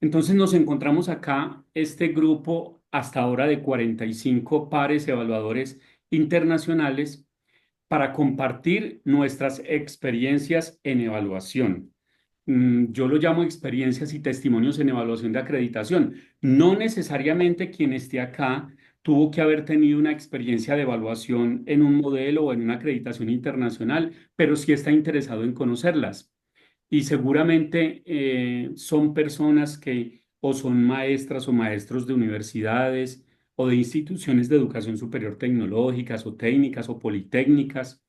Entonces nos encontramos acá, este grupo hasta ahora de 45 pares evaluadores internacionales para compartir nuestras experiencias en evaluación. Yo lo llamo experiencias y testimonios en evaluación de acreditación. No necesariamente quien esté acá tuvo que haber tenido una experiencia de evaluación en un modelo o en una acreditación internacional, pero sí está interesado en conocerlas. Y seguramente son personas que o son maestras o maestros de universidades o de instituciones de educación superior tecnológicas o técnicas o politécnicas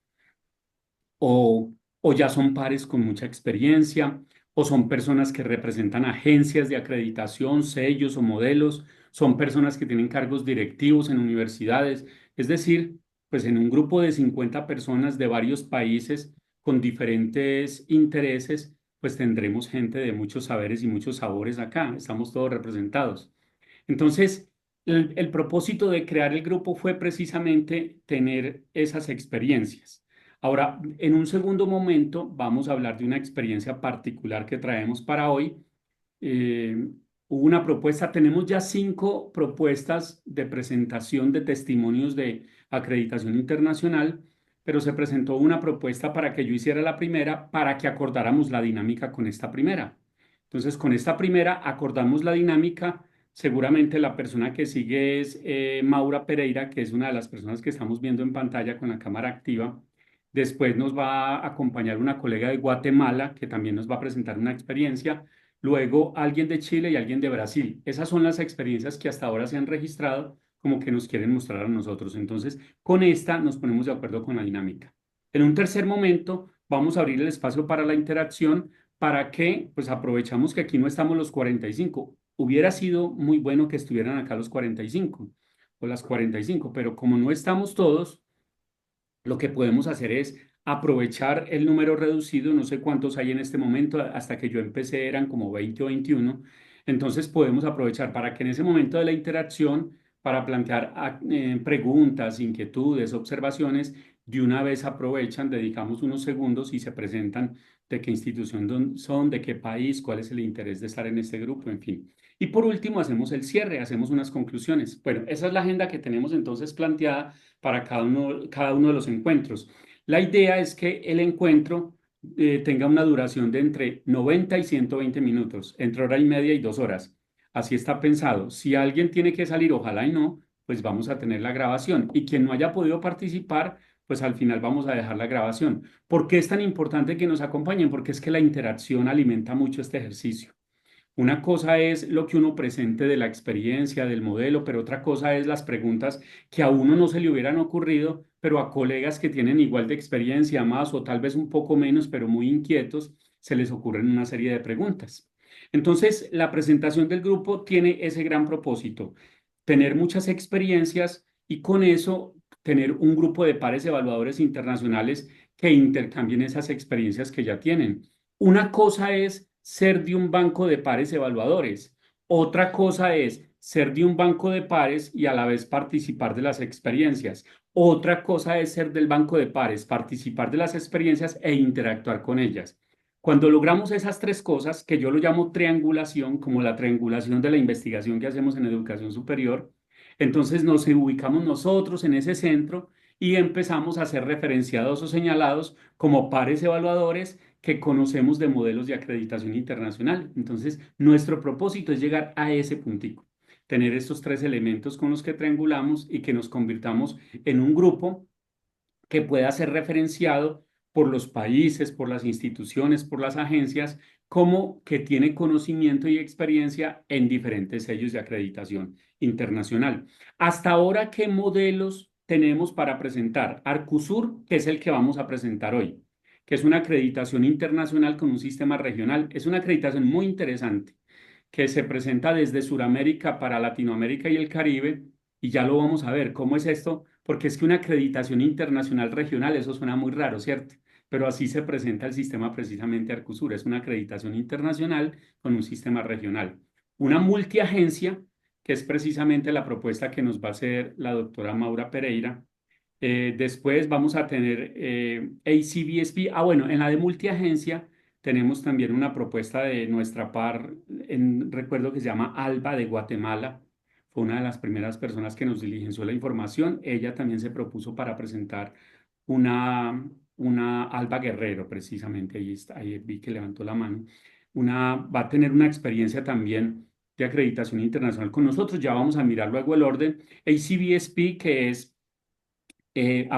o ya son pares con mucha experiencia, o son personas que representan agencias de acreditación, sellos o modelos, son personas que tienen cargos directivos en universidades, es decir, pues en un grupo de 50 personas de varios países con diferentes intereses, pues tendremos gente de muchos saberes y muchos sabores acá, estamos todos representados. Entonces, el propósito de crear el grupo fue precisamente tener esas experiencias. Ahora, en un segundo momento, vamos a hablar de una experiencia particular que traemos para hoy. Eh, Hubo una propuesta, tenemos ya 5 propuestas de presentación de testimonios de acreditación internacional, pero se presentó una propuesta para que yo hiciera la primera, para que acordáramos la dinámica con esta primera. Entonces, con esta primera acordamos la dinámica. Seguramente la persona que sigue es Maura Pereira, que es una de las personas que estamos viendo en pantalla con la cámara activa. Después nos va a acompañar una colega de Guatemala que también nos va a presentar una experiencia. Luego alguien de Chile y alguien de Brasil. Esas son las experiencias que hasta ahora se han registrado como que nos quieren mostrar a nosotros. Entonces, con esta nos ponemos de acuerdo con la dinámica. En un tercer momento, vamos a abrir el espacio para la interacción para que, pues aprovechamos que aquí no estamos los 45. Hubiera sido muy bueno que estuvieran acá los 45 o las 45, pero como no estamos todos, lo que podemos hacer es aprovechar el número reducido, no sé cuántos hay en este momento, hasta que yo empecé eran como 20 o 21, entonces podemos aprovechar para que en ese momento de la interacción, para plantear preguntas, inquietudes, observaciones, de una vez aprovechan, dedicamos unos segundos y se presentan de qué institución son, de qué país, cuál es el interés de estar en este grupo, en fin. Y por último, hacemos el cierre, hacemos unas conclusiones. Bueno, esa es la agenda que tenemos entonces planteada para cada uno de los encuentros. La idea es que el encuentro tenga una duración de entre 90 y 120 minutos, entre hora y media y 2 horas. Así está pensado. Si alguien tiene que salir, ojalá y no, pues vamos a tener la grabación. Y quien no haya podido participar, pues al final vamos a dejar la grabación. ¿Por qué es tan importante que nos acompañen? Porque es que la interacción alimenta mucho este ejercicio. Una cosa es lo que uno presente de la experiencia, del modelo, pero otra cosa es las preguntas que a uno no se le hubieran ocurrido, pero a colegas que tienen igual de experiencia, más o tal vez un poco menos, pero muy inquietos, se les ocurren una serie de preguntas. Entonces, la presentación del grupo tiene ese gran propósito, tener muchas experiencias y con eso tener un grupo de pares evaluadores internacionales que intercambien esas experiencias que ya tienen. Una cosa es ser de un banco de pares evaluadores. Otra cosa es ser de un banco de pares y a la vez participar de las experiencias. Otra cosa es ser del banco de pares, participar de las experiencias e interactuar con ellas. Cuando logramos esas 3 cosas, que yo lo llamo triangulación, como la triangulación de la investigación que hacemos en educación superior, entonces nos ubicamos nosotros en ese centro y empezamos a ser referenciados o señalados como pares evaluadores que conocemos de modelos de acreditación internacional. Entonces, nuestro propósito es llegar a ese puntico, tener estos 3 elementos con los que triangulamos y que nos convirtamos en un grupo que pueda ser referenciado por los países, por las instituciones, por las agencias, como que tiene conocimiento y experiencia en diferentes sellos de acreditación internacional. Hasta ahora, ¿qué modelos tenemos para presentar? Arcusur, que es el que vamos a presentar hoy, que es una acreditación internacional con un sistema regional. Es una acreditación muy interesante que se presenta desde Sudamérica para Latinoamérica y el Caribe, y ya lo vamos a ver. ¿Cómo es esto? Porque es que una acreditación internacional regional, eso suena muy raro, ¿cierto? Pero así se presenta el sistema precisamente Arcusur, es una acreditación internacional con un sistema regional. Una multiagencia, que es precisamente la propuesta que nos va a hacer la doctora Maura Pereira. Después vamos a tener ACBSP. Ah, bueno, en la de multiagencia Tenemos también una propuesta de nuestra par, recuerdo que se llama Alba de Guatemala. Fue una de las primeras personas que nos diligenció la información. Ella también se propuso para presentar una Alba Guerrero, precisamente. Ahí está, ahí vi que levantó la mano. Va a tener una experiencia también de acreditación internacional con nosotros. Ya vamos a mirar luego el orden. ACBSP, que es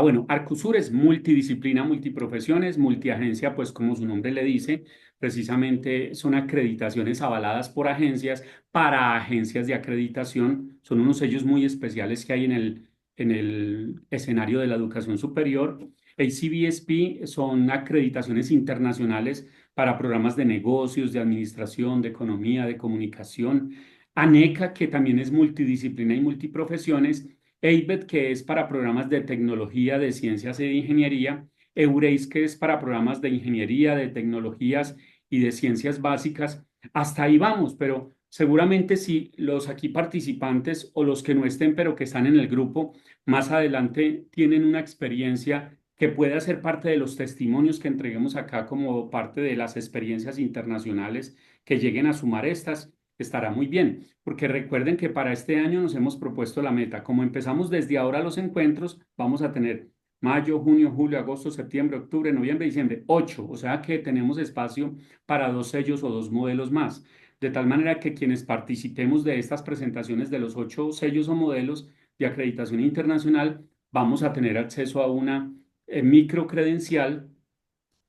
bueno, Arcusur es multidisciplina, multiprofesiones, multiagencia, pues como su nombre le dice, precisamente son acreditaciones avaladas por agencias para agencias de acreditación. Son unos sellos muy especiales que hay en el escenario de la educación superior. ACBSP son acreditaciones internacionales para programas de negocios, de administración, de economía, de comunicación. ANECA, que también es multidisciplina y multiprofesiones. EIBET, que es para programas de tecnología, de ciencias y de ingeniería, EUREIS, que es para programas de ingeniería, de tecnologías y de ciencias básicas. Hasta ahí vamos, pero seguramente si los aquí participantes o los que no estén, pero que están en el grupo, más adelante tienen una experiencia que pueda ser parte de los testimonios que entreguemos acá como parte de las experiencias internacionales que lleguen a sumar estas, estará muy bien, porque recuerden que para este año nos hemos propuesto la meta. Como empezamos desde ahora los encuentros, vamos a tener mayo, junio, julio, agosto, septiembre, octubre, noviembre, diciembre, 8, o sea que tenemos espacio para 2 sellos o 2 modelos más. De tal manera que quienes participemos de estas presentaciones de los 8 sellos o modelos de acreditación internacional, vamos a tener acceso a una microcredencial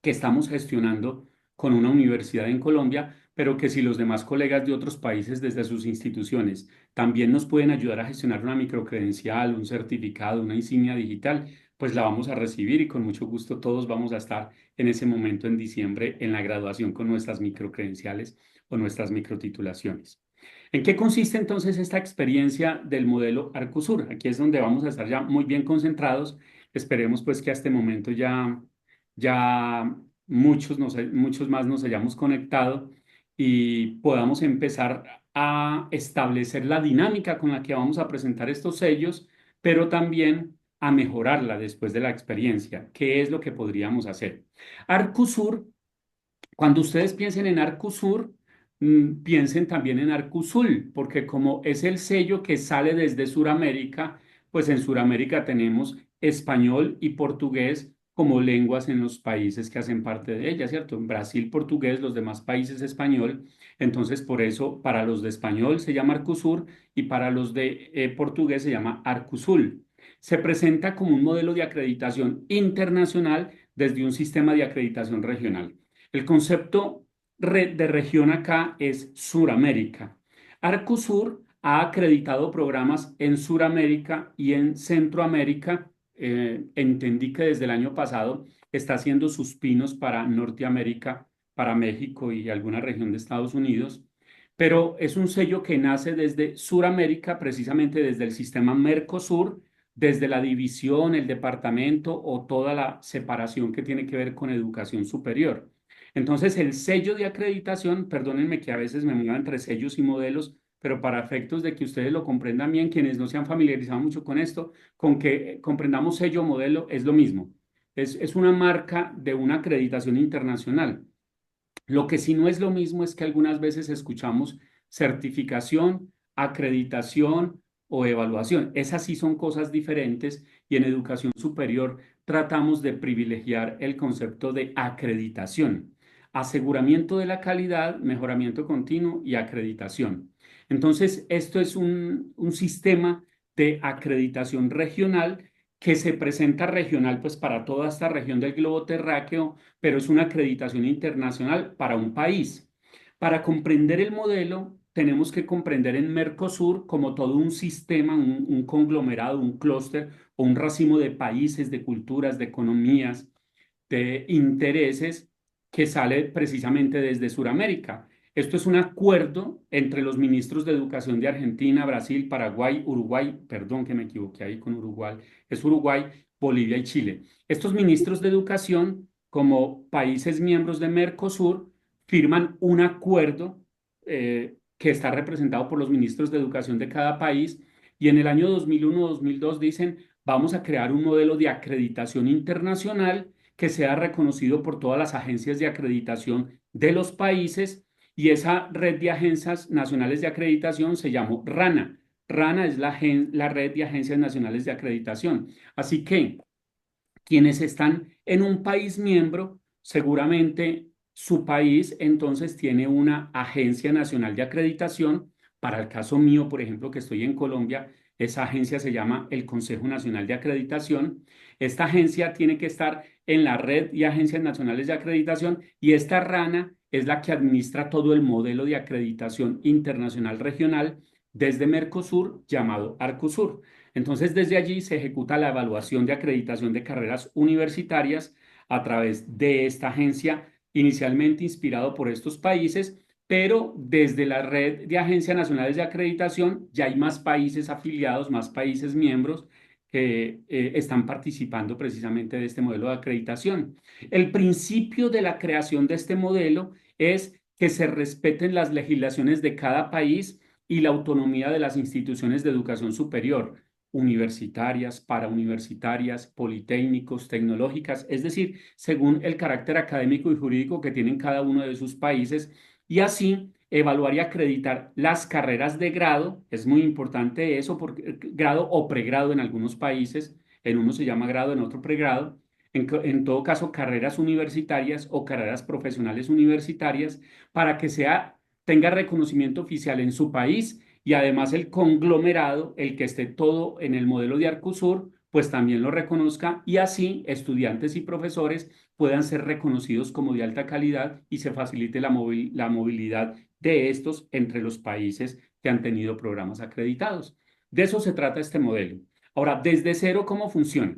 que estamos gestionando con una universidad en Colombia, pero que si los demás colegas de otros países desde sus instituciones también nos pueden ayudar a gestionar una microcredencial, un certificado, una insignia digital, pues la vamos a recibir y con mucho gusto todos vamos a estar en ese momento en diciembre en la graduación con nuestras microcredenciales o nuestras microtitulaciones. ¿En qué consiste entonces esta experiencia del modelo Arcusur? Aquí es donde vamos a estar ya muy bien concentrados. Esperemos pues que a este momento ya muchos más nos hayamos conectado y podamos empezar a establecer la dinámica con la que vamos a presentar estos sellos, pero también a mejorarla después de la experiencia. ¿Qué es lo que podríamos hacer? Arcusur, cuando ustedes piensen en Arcusur, piensen también en Arcusul, porque como es el sello que sale desde Sudamérica, pues en Sudamérica tenemos español y portugués como lenguas en los países que hacen parte de ella, ¿cierto? En Brasil, portugués, los demás países español. Entonces, por eso, para los de español se llama Arcusur y para los de portugués se llama Arcusul. Se presenta como un modelo de acreditación internacional desde un sistema de acreditación regional. El concepto de región acá es Suramérica. Arcosur ha acreditado programas en Suramérica y en Centroamérica. Entendí que desde el año pasado está haciendo sus pinos para Norteamérica, para México y alguna región de Estados Unidos. Pero es un sello que nace desde Suramérica, precisamente desde el sistema Mercosur, desde la división, el departamento o toda la separación que tiene que ver con educación superior. Entonces, el sello de acreditación, perdónenme que a veces me mueva entre sellos y modelos, pero para efectos de que ustedes lo comprendan bien, quienes no se han familiarizado mucho con esto, con que comprendamos sello o modelo es lo mismo. Es una marca de una acreditación internacional. Lo que sí no es lo mismo es que algunas veces escuchamos certificación, acreditación o evaluación. Esas sí son cosas diferentes y en educación superior tratamos de privilegiar el concepto de acreditación, aseguramiento de la calidad, mejoramiento continuo y acreditación. Entonces, esto es un sistema de acreditación regional que se presenta regional pues para toda esta región del globo terráqueo, pero es una acreditación internacional para un país. Para comprender el modelo, tenemos que comprender en Mercosur como todo un sistema, un conglomerado, un clúster o un racimo de países, de culturas, de economías, de intereses que sale precisamente desde Sudamérica. Esto es un acuerdo entre los ministros de Educación de Argentina, Brasil, Paraguay, Uruguay, perdón que me equivoqué ahí con Uruguay, es Uruguay, Bolivia y Chile. Estos ministros de Educación, como países miembros de Mercosur, firman un acuerdo que está representado por los ministros de Educación de cada país y en el año 2001-2002 dicen, vamos a crear un modelo de acreditación internacional que sea reconocido por todas las agencias de acreditación de los países y esa red de agencias nacionales de acreditación se llamó RANA. RANA es la red de agencias nacionales de acreditación. Así que quienes están en un país miembro, seguramente su país entonces tiene una agencia nacional de acreditación. Para el caso mío, por ejemplo, que estoy en Colombia, esa agencia se llama el Consejo Nacional de Acreditación. Esta agencia tiene que estar en la red de agencias nacionales de acreditación y esta RANA es la que administra todo el modelo de acreditación internacional regional desde Mercosur llamado Arcosur. Entonces, desde allí se ejecuta la evaluación de acreditación de carreras universitarias a través de esta agencia, inicialmente inspirado por estos países, pero desde la red de agencias nacionales de acreditación ya hay más países afiliados, más países miembros que están participando precisamente de este modelo de acreditación. El principio de la creación de este modelo es que se respeten las legislaciones de cada país y la autonomía de las instituciones de educación superior universitarias, parauniversitarias, politécnicos, tecnológicas, es decir, según el carácter académico y jurídico que tienen cada uno de sus países, y así evaluar y acreditar las carreras de grado, es muy importante eso, porque grado o pregrado en algunos países, en uno se llama grado, en otro pregrado, en todo caso carreras universitarias o carreras profesionales universitarias, para que tenga reconocimiento oficial en su país y además el conglomerado, el que esté todo en el modelo de Arcosur, pues también lo reconozca y así estudiantes y profesores puedan ser reconocidos como de alta calidad y se facilite la movilidad de estos entre los países que han tenido programas acreditados. De eso se trata este modelo. Ahora, desde cero, ¿cómo funciona?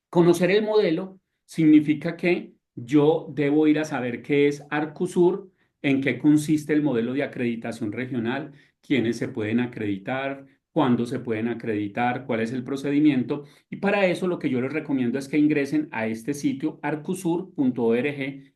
Conocer el modelo significa que yo debo ir a saber qué es Arcosur, en qué consiste el modelo de acreditación regional, quiénes se pueden acreditar, cuándo se pueden acreditar, cuál es el procedimiento. Y para eso lo que yo les recomiendo es que ingresen a este sitio arcosur.org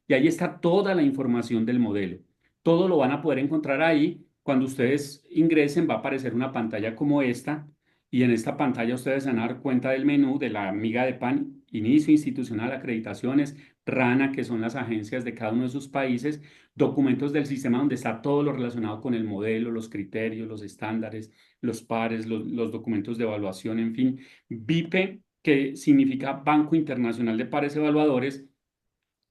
y ahí está toda la información del modelo. Todo lo van a poder encontrar ahí. Cuando ustedes ingresen va a aparecer una pantalla como esta y en esta pantalla ustedes van a dar cuenta del menú de la miga de pan, inicio institucional, acreditaciones, RANA, que son las agencias de cada uno de sus países, documentos del sistema donde está todo lo relacionado con el modelo, los criterios, los estándares, los pares, los documentos de evaluación, en fin. BIPE, que significa Banco Internacional de Pares Evaluadores,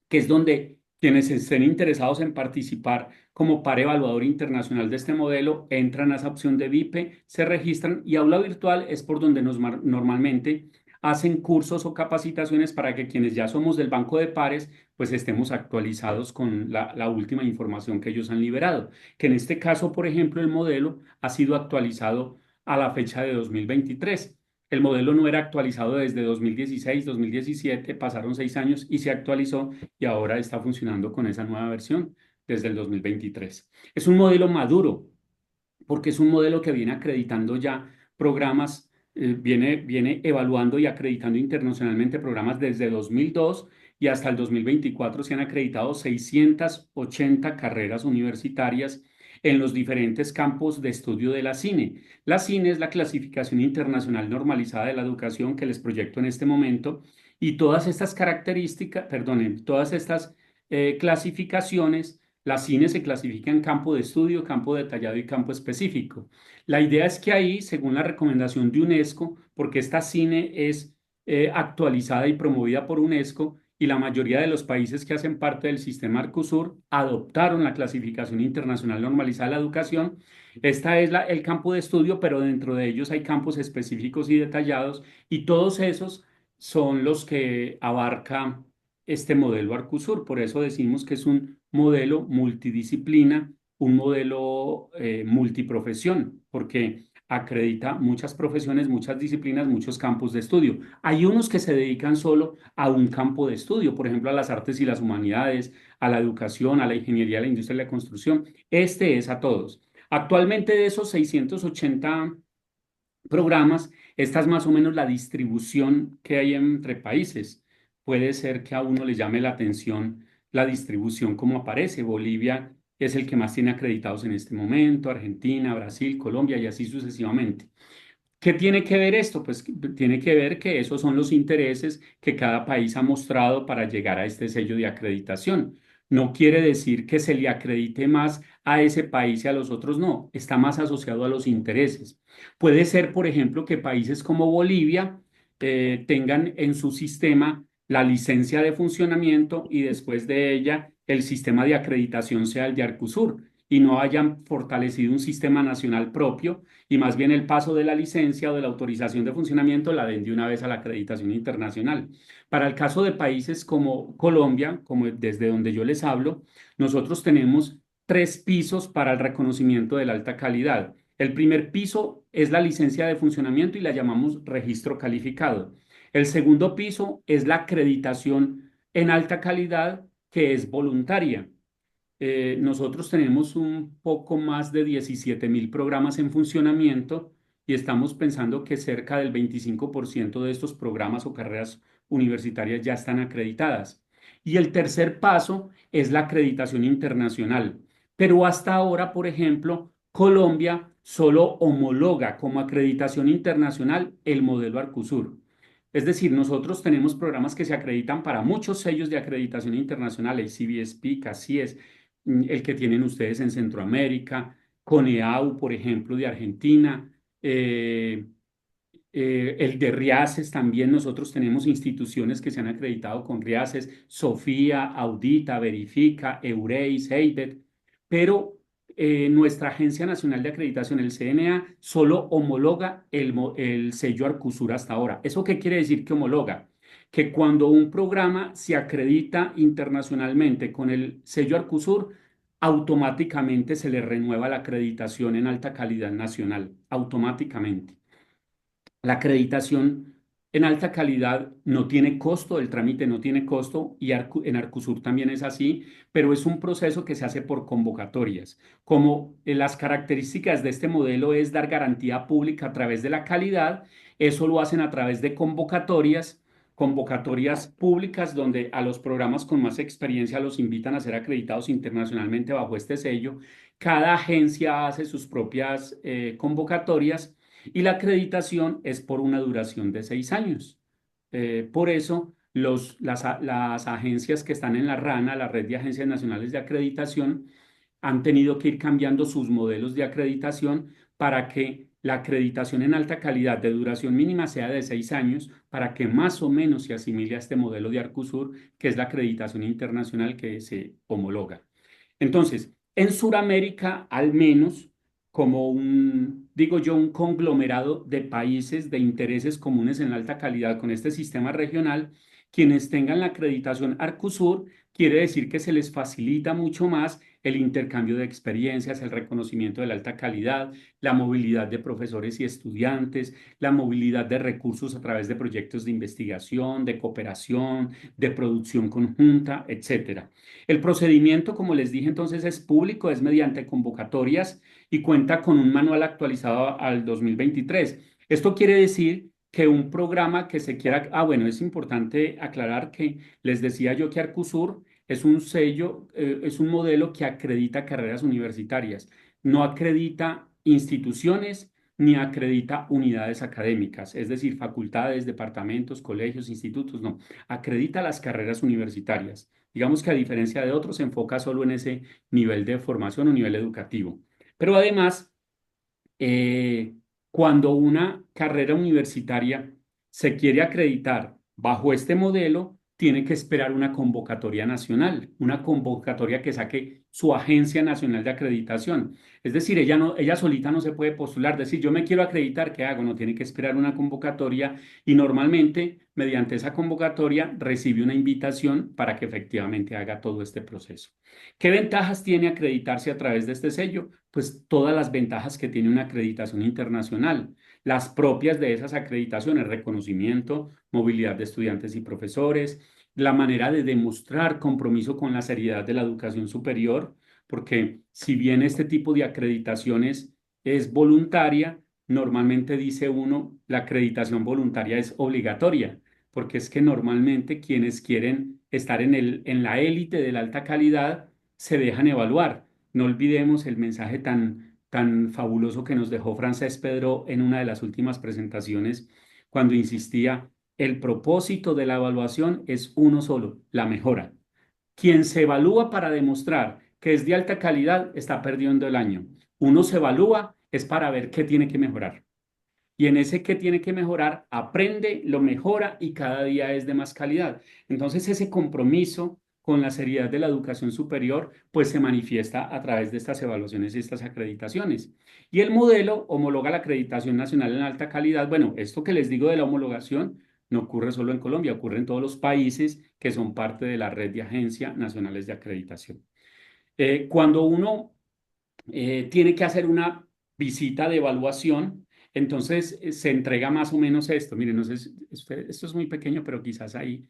que es donde quienes estén interesados en participar como par evaluador internacional de este modelo entran a esa opción de VIP, se registran y aula virtual es por donde normalmente hacen cursos o capacitaciones para que quienes ya somos del banco de pares pues estemos actualizados con la última información que ellos han liberado, que en este caso, por ejemplo, el modelo ha sido actualizado a la fecha de 2023. El modelo no era actualizado desde 2016, 2017, pasaron 6 años y se actualizó y ahora está funcionando con esa nueva versión desde el 2023. Es un modelo maduro porque es un modelo que viene acreditando ya programas, viene evaluando y acreditando internacionalmente programas desde 2002 y hasta el 2024 se han acreditado 680 carreras universitarias en los diferentes campos de estudio de la CINE. La CINE es la clasificación internacional normalizada de la educación que les proyecto en este momento y todas estas características, perdonen, todas estas clasificaciones, la CINE se clasifica en campo de estudio, campo detallado y campo específico. La idea es que ahí, según la recomendación de UNESCO, porque esta CINE es actualizada y promovida por UNESCO, y la mayoría de los países que hacen parte del sistema Arcosur adoptaron la clasificación internacional normalizada de la educación. Esta es el campo de estudio, pero dentro de ellos hay campos específicos y detallados, y todos esos son los que abarca este modelo Arcosur. Por eso decimos que es un modelo multidisciplina, un modelo multiprofesión, porque acredita muchas profesiones, muchas disciplinas, muchos campos de estudio. Hay unos que se dedican solo a un campo de estudio, por ejemplo, a las artes y las humanidades, a la educación, a la ingeniería, a la industria y la construcción. Este es a todos. Actualmente de esos 680 programas, esta es más o menos la distribución que hay entre países. Puede ser que a uno le llame la atención la distribución como aparece. Bolivia es el que más tiene acreditados en este momento, Argentina, Brasil, Colombia y así sucesivamente. ¿Qué tiene que ver esto? Pues tiene que ver que esos son los intereses que cada país ha mostrado para llegar a este sello de acreditación. No quiere decir que se le acredite más a ese país y a los otros no, está más asociado a los intereses. Puede ser, por ejemplo, que países como Bolivia tengan en su sistema la licencia de funcionamiento y después de ella el sistema de acreditación sea el de Arcusur y no hayan fortalecido un sistema nacional propio y más bien el paso de la licencia o de la autorización de funcionamiento la den de una vez a la acreditación internacional. Para el caso de países como Colombia, como desde donde yo les hablo, nosotros tenemos tres pisos para el reconocimiento de la alta calidad. El primer piso es la licencia de funcionamiento y la llamamos registro calificado. El segundo piso es la acreditación en alta calidad, que es voluntaria. Nosotros tenemos un poco más de 17.000 programas en funcionamiento y estamos pensando que cerca del 25% de estos programas o carreras universitarias ya están acreditadas. Y el tercer paso es la acreditación internacional. Pero hasta ahora, por ejemplo, Colombia solo homologa como acreditación internacional el modelo Arcusur. Es decir, nosotros tenemos programas que se acreditan para muchos sellos de acreditación internacional, el CBSP, CASIES, el que tienen ustedes en Centroamérica, CONEAU, por ejemplo, de Argentina, eh, el de RIACES también, nosotros tenemos instituciones que se han acreditado con RIACES, Sofía, Audita, Verifica, Eureis, EIDET, pero nuestra Agencia Nacional de Acreditación, el CNA, solo homologa el sello Arcusur hasta ahora. ¿Eso qué quiere decir que homologa? Que cuando un programa se acredita internacionalmente con el sello Arcusur, automáticamente se le renueva la acreditación en alta calidad nacional, automáticamente. La acreditación en alta calidad no tiene costo, el trámite no tiene costo y en Arcusur también es así, pero es un proceso que se hace por convocatorias. Como las características de este modelo es dar garantía pública a través de la calidad, eso lo hacen a través de convocatorias, convocatorias públicas donde a los programas con más experiencia los invitan a ser acreditados internacionalmente bajo este sello. Cada agencia hace sus propias convocatorias y la acreditación es por una duración de 6 años. Por eso, las agencias que están en la RANA, la Red de Agencias Nacionales de Acreditación, han tenido que ir cambiando sus modelos de acreditación para que la acreditación en alta calidad de duración mínima sea de 6 años, para que más o menos se asimile a este modelo de Arcusur, que es la acreditación internacional que se homologa. Entonces, en Sudamérica, al menos, como digo yo, un conglomerado de países de intereses comunes en alta calidad con este sistema regional, quienes tengan la acreditación Arcusur, quiere decir que se les facilita mucho más el intercambio de experiencias, el reconocimiento de la alta calidad, la movilidad de profesores y estudiantes, la movilidad de recursos a través de proyectos de investigación, de cooperación, de producción conjunta, etcétera. El procedimiento, como les dije entonces, es público, es mediante convocatorias y cuenta con un manual actualizado al 2023. Esto quiere decir que un programa que se quiera, bueno, es importante aclarar que les decía yo que Arcusur es un sello, es un modelo que acredita carreras universitarias, no acredita instituciones ni acredita unidades académicas, es decir, facultades, departamentos, colegios, institutos, no, acredita las carreras universitarias. Digamos que a diferencia de otros, se enfoca solo en ese nivel de formación o nivel educativo. Pero además, eh, cuando una carrera universitaria se quiere acreditar bajo este modelo, tiene que esperar una convocatoria nacional, una convocatoria que saque su Agencia Nacional de Acreditación. Es decir, ella no, ella solita no se puede postular, decir, yo me quiero acreditar, ¿qué hago? No tiene que esperar una convocatoria y normalmente mediante esa convocatoria recibe una invitación para que efectivamente haga todo este proceso. ¿Qué ventajas tiene acreditarse a través de este sello? Pues todas las ventajas que tiene una acreditación internacional, las propias de esas acreditaciones, reconocimiento, movilidad de estudiantes y profesores, la manera de demostrar compromiso con la seriedad de la educación superior, porque si bien este tipo de acreditaciones es voluntaria, normalmente dice uno, la acreditación voluntaria es obligatoria, porque es que normalmente quienes quieren estar en la élite de la alta calidad se dejan evaluar. No olvidemos el mensaje tan fabuloso que nos dejó Francesc Pedro en una de las últimas presentaciones, cuando insistía, el propósito de la evaluación es uno solo, la mejora. Quien se evalúa para demostrar que es de alta calidad está perdiendo el año. Uno se evalúa es para ver qué tiene que mejorar. Y en ese que tiene que mejorar, aprende, lo mejora y cada día es de más calidad. Entonces, ese compromiso con la seriedad de la educación superior, pues se manifiesta a través de estas evaluaciones y estas acreditaciones. Y el modelo homologa la acreditación nacional en alta calidad. Bueno, esto que les digo de la homologación no ocurre solo en Colombia, ocurre en todos los países que son parte de la red de agencias nacionales de acreditación. Cuando uno tiene que hacer una visita de evaluación, entonces se entrega más o menos esto. Miren, no sé, esto es muy pequeño, pero quizás ahí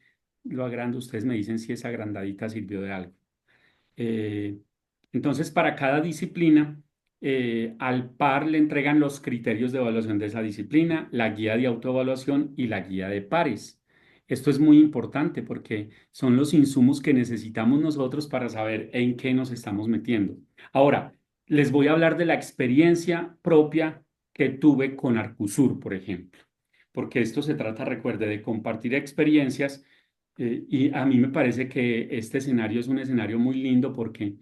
lo agrando. Ustedes me dicen si esa agrandadita sirvió de algo. Eh, entonces, para cada disciplina, al par le entregan los criterios de evaluación de esa disciplina, la guía de autoevaluación y la guía de pares. Esto es muy importante porque son los insumos que necesitamos nosotros para saber en qué nos estamos metiendo. Ahora, les voy a hablar de la experiencia propia que tuve con Arcusur, por ejemplo, porque esto se trata, recuerde, de compartir experiencias y a mí me parece que este escenario es un escenario muy lindo porque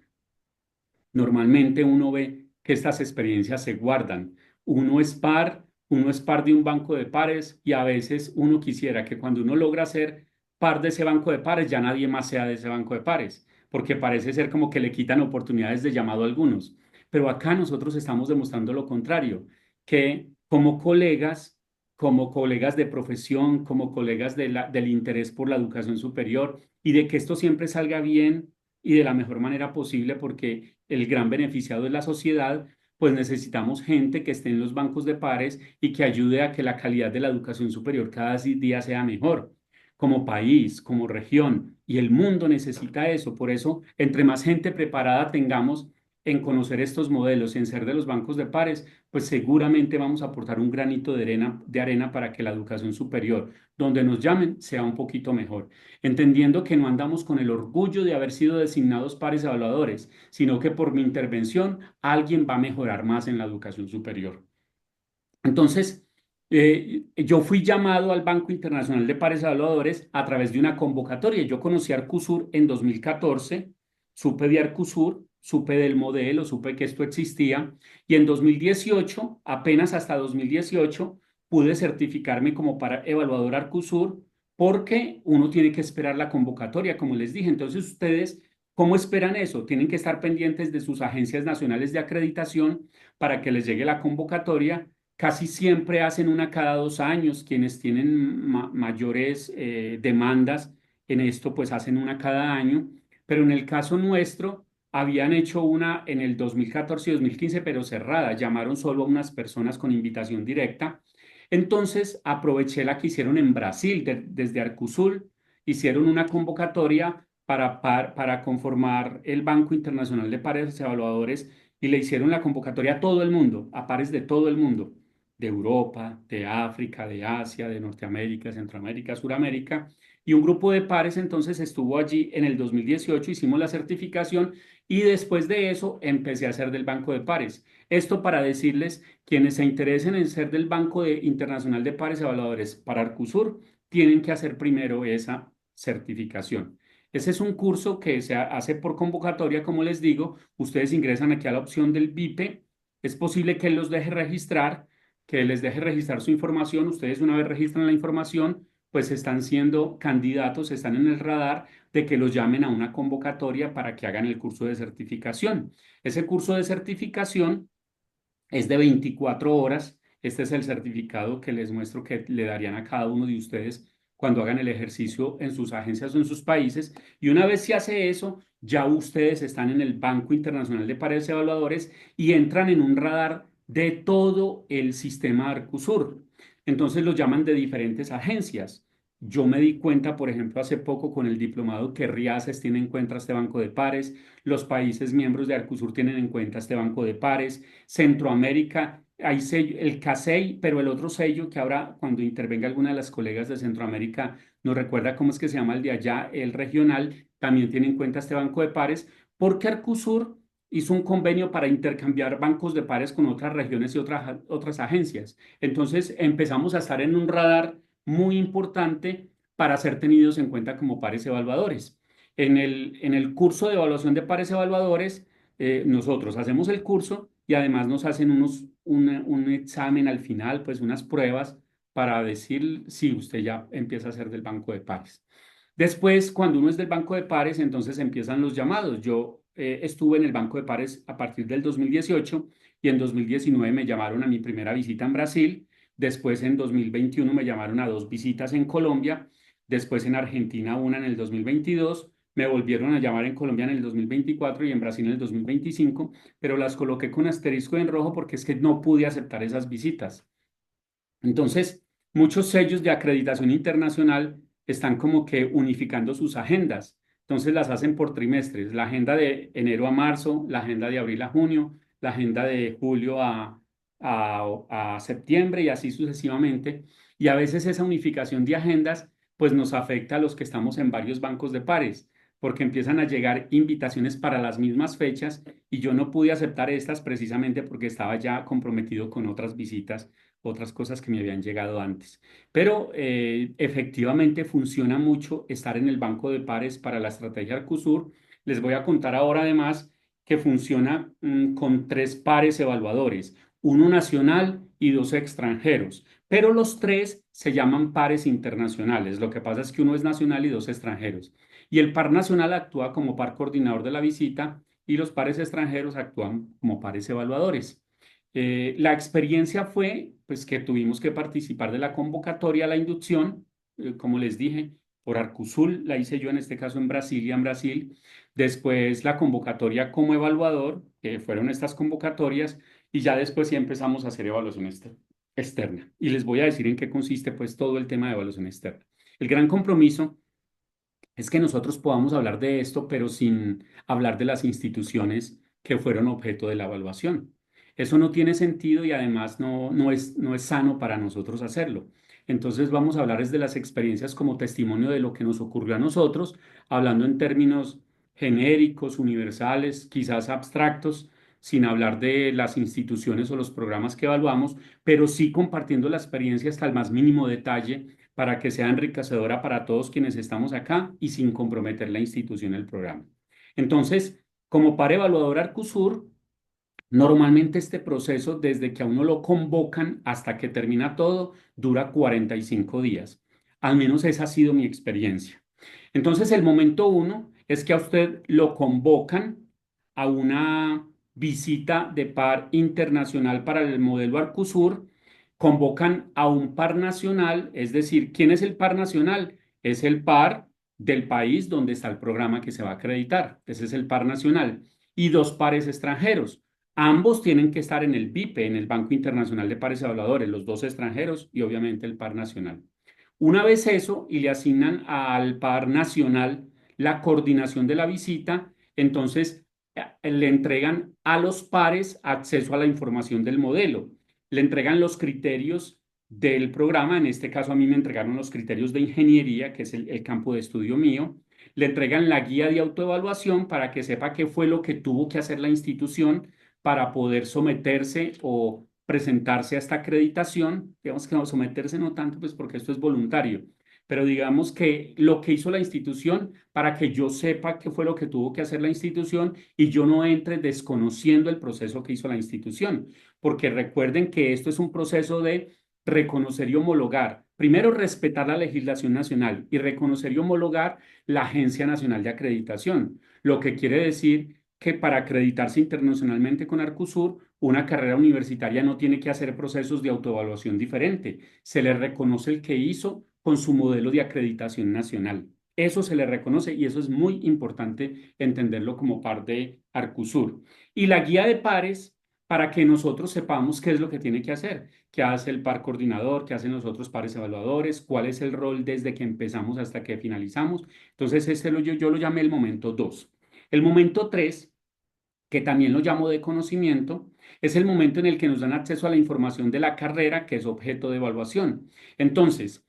normalmente uno ve que estas experiencias se guardan. Uno es par de un banco de pares y a veces uno quisiera que cuando uno logra ser par de ese banco de pares, ya nadie más sea de ese banco de pares, porque parece ser como que le quitan oportunidades de llamado a algunos. Pero acá nosotros estamos demostrando lo contrario, que como colegas de profesión, como colegas del interés por la educación superior y de que esto siempre salga bien y de la mejor manera posible, porque el gran beneficiado es la sociedad, pues necesitamos gente que esté en los bancos de pares y que ayude a que la calidad de la educación superior cada día sea mejor, como país, como región, y el mundo necesita eso. Por eso, entre más gente preparada tengamos en conocer estos modelos, en ser de los bancos de pares, pues seguramente vamos a aportar un granito de arena para que la educación superior, donde nos llamen, sea un poquito mejor, entendiendo que no andamos con el orgullo de haber sido designados pares evaluadores, sino que por mi intervención alguien va a mejorar más en la educación superior. Entonces, yo fui llamado al Banco Internacional de Pares Evaluadores a través de una convocatoria. Yo conocí Arcusur en 2014, supe de Arcusur, supe del modelo, supe que esto existía y en 2018, apenas hasta 2018, pude certificarme como para evaluador Arcusur porque uno tiene que esperar la convocatoria, como les dije. Entonces, ustedes, ¿cómo esperan eso? Tienen que estar pendientes de sus agencias nacionales de acreditación para que les llegue la convocatoria. Casi siempre hacen una cada 2 años. Quienes tienen mayores demandas en esto, pues hacen una cada año. Pero en el caso nuestro, habían hecho una en el 2014 y 2015, pero cerrada. Llamaron solo a unas personas con invitación directa. Entonces aproveché la que hicieron en Brasil, desde Arcusul, hicieron una convocatoria para conformar el Banco Internacional de Pares Evaluadores y le hicieron la convocatoria a todo el mundo, a pares de todo el mundo, de Europa, de África, de Asia, de Norteamérica, Centroamérica, Suramérica. Y un grupo de pares entonces estuvo allí en el 2018, hicimos la certificación y después de eso empecé a ser del Banco de Pares. Esto para decirles, quienes se interesen en ser del Banco Internacional de Pares Evaluadores para Arcusur, tienen que hacer primero esa certificación. Ese es un curso que se hace por convocatoria, como les digo. Ustedes ingresan aquí a la opción del BIPE. Es posible que él los deje registrar, que les deje registrar su información. Ustedes una vez registran la información, pues están siendo candidatos, están en el radar de que los llamen a una convocatoria para que hagan el curso de certificación. Ese curso de certificación es de 24 horas. Este es el certificado que les muestro que le darían a cada uno de ustedes cuando hagan el ejercicio en sus agencias o en sus países. Y una vez se hace eso, ya ustedes están en el Banco Internacional de Pares Evaluadores y entran en un radar de todo el sistema Arcusur. Entonces los llaman de diferentes agencias. Yo me di cuenta, por ejemplo, hace poco con el diplomado que RIACES tiene en cuenta este banco de pares, los países miembros de Arcusur tienen en cuenta este banco de pares, Centroamérica, hay sello, el CASEI, pero el otro sello que ahora cuando intervenga alguna de las colegas de Centroamérica nos recuerda cómo es que se llama el de allá, el regional, también tiene en cuenta este banco de pares, porque Arcusur hizo un convenio para intercambiar bancos de pares con otras regiones y otras agencias. Entonces empezamos a estar en un radar muy importante para ser tenidos en cuenta como pares evaluadores. En el curso de evaluación de pares evaluadores, nosotros hacemos el curso y además nos hacen un examen al final, pues unas pruebas para decir si usted ya empieza a ser del banco de pares. Después, cuando uno es del banco de pares, entonces empiezan los llamados. Yo estuve en el banco de pares a partir del 2018 y en 2019 me llamaron a mi primera visita en Brasil. Después, en 2021 me llamaron a dos visitas en Colombia. Después, en Argentina, una en el 2022. Me volvieron a llamar en Colombia en el 2024 y en Brasil en el 2025, pero las coloqué con asterisco en rojo porque es que no pude aceptar esas visitas. Entonces, muchos sellos de acreditación internacional están como que unificando sus agendas. Entonces las hacen por trimestres, la agenda de enero a marzo, la agenda de abril a junio, la agenda de julio a septiembre y así sucesivamente. Y a veces esa unificación de agendas pues nos afecta a los que estamos en varios bancos de pares, porque empiezan a llegar invitaciones para las mismas fechas y yo no pude aceptar estas precisamente porque estaba ya comprometido con otras visitas, otras cosas que me habían llegado antes. Pero efectivamente funciona mucho estar en el banco de pares para la estrategia Arcusur. Les voy a contar ahora además que funciona con tres pares evaluadores, uno nacional y dos extranjeros, pero los tres se llaman pares internacionales. Lo que pasa es que uno es nacional y dos extranjeros. Y el par nacional actúa como par coordinador de la visita y los pares extranjeros actúan como pares evaluadores. La experiencia fue pues, que tuvimos que participar de la convocatoria a la inducción, como les dije, por Arcusul, la hice yo en este caso en Brasilia, en Brasil. Después la convocatoria como evaluador, que fueron estas convocatorias, y ya después sí empezamos a hacer evaluación externa. Y les voy a decir en qué consiste pues todo el tema de evaluación externa. El gran compromiso es que nosotros podamos hablar de esto, pero sin hablar de las instituciones que fueron objeto de la evaluación. Eso no tiene sentido y además no es sano para nosotros hacerlo. Entonces vamos a hablar desde las experiencias como testimonio de lo que nos ocurrió a nosotros, hablando en términos genéricos, universales, quizás abstractos, sin hablar de las instituciones o los programas que evaluamos, pero sí compartiendo la experiencia hasta el más mínimo detalle para que sea enriquecedora para todos quienes estamos acá y sin comprometer la institución del programa. Entonces, como par evaluador Arcusur, normalmente este proceso, desde que a uno lo convocan hasta que termina todo, dura 45 días. Al menos esa ha sido mi experiencia. Entonces, el momento uno es que a usted lo convocan a una visita de par internacional para el modelo Arcusur, convocan a un par nacional, es decir, ¿quién es el par nacional? Es el par del país donde está el programa que se va a acreditar. Ese es el par nacional. Y dos pares extranjeros. Ambos tienen que estar en el BIPE, en el Banco Internacional de Pares Evaluadores, los dos extranjeros y obviamente el par nacional. Una vez eso y le asignan al par nacional la coordinación de la visita, entonces le entregan a los pares acceso a la información del modelo, le entregan los criterios del programa, en este caso a mí me entregaron los criterios de ingeniería, que es el campo de estudio mío, le entregan la guía de autoevaluación para que sepa qué fue lo que tuvo que hacer la institución para poder someterse o presentarse a esta acreditación. Digamos que no, someterse no tanto, pues porque esto es voluntario, pero digamos que lo que hizo la institución para que yo sepa qué fue lo que tuvo que hacer la institución y yo no entre desconociendo el proceso que hizo la institución, porque recuerden que esto es un proceso de reconocer y homologar. Primero, respetar la legislación nacional y reconocer y homologar la Agencia Nacional de Acreditación, lo que quiere decir que para acreditarse internacionalmente con Arcusur, una carrera universitaria no tiene que hacer procesos de autoevaluación diferente. Se le reconoce el que hizo con su modelo de acreditación nacional. Eso se le reconoce y eso es muy importante entenderlo como parte de Arcusur. Y la guía de pares para que nosotros sepamos qué es lo que tiene que hacer, qué hace el par coordinador, qué hacen los otros pares evaluadores, cuál es el rol desde que empezamos hasta que finalizamos. Entonces, yo lo llamé el momento 2. El momento 3, que también lo llamo de conocimiento, es el momento en el que nos dan acceso a la información de la carrera que es objeto de evaluación. Entonces,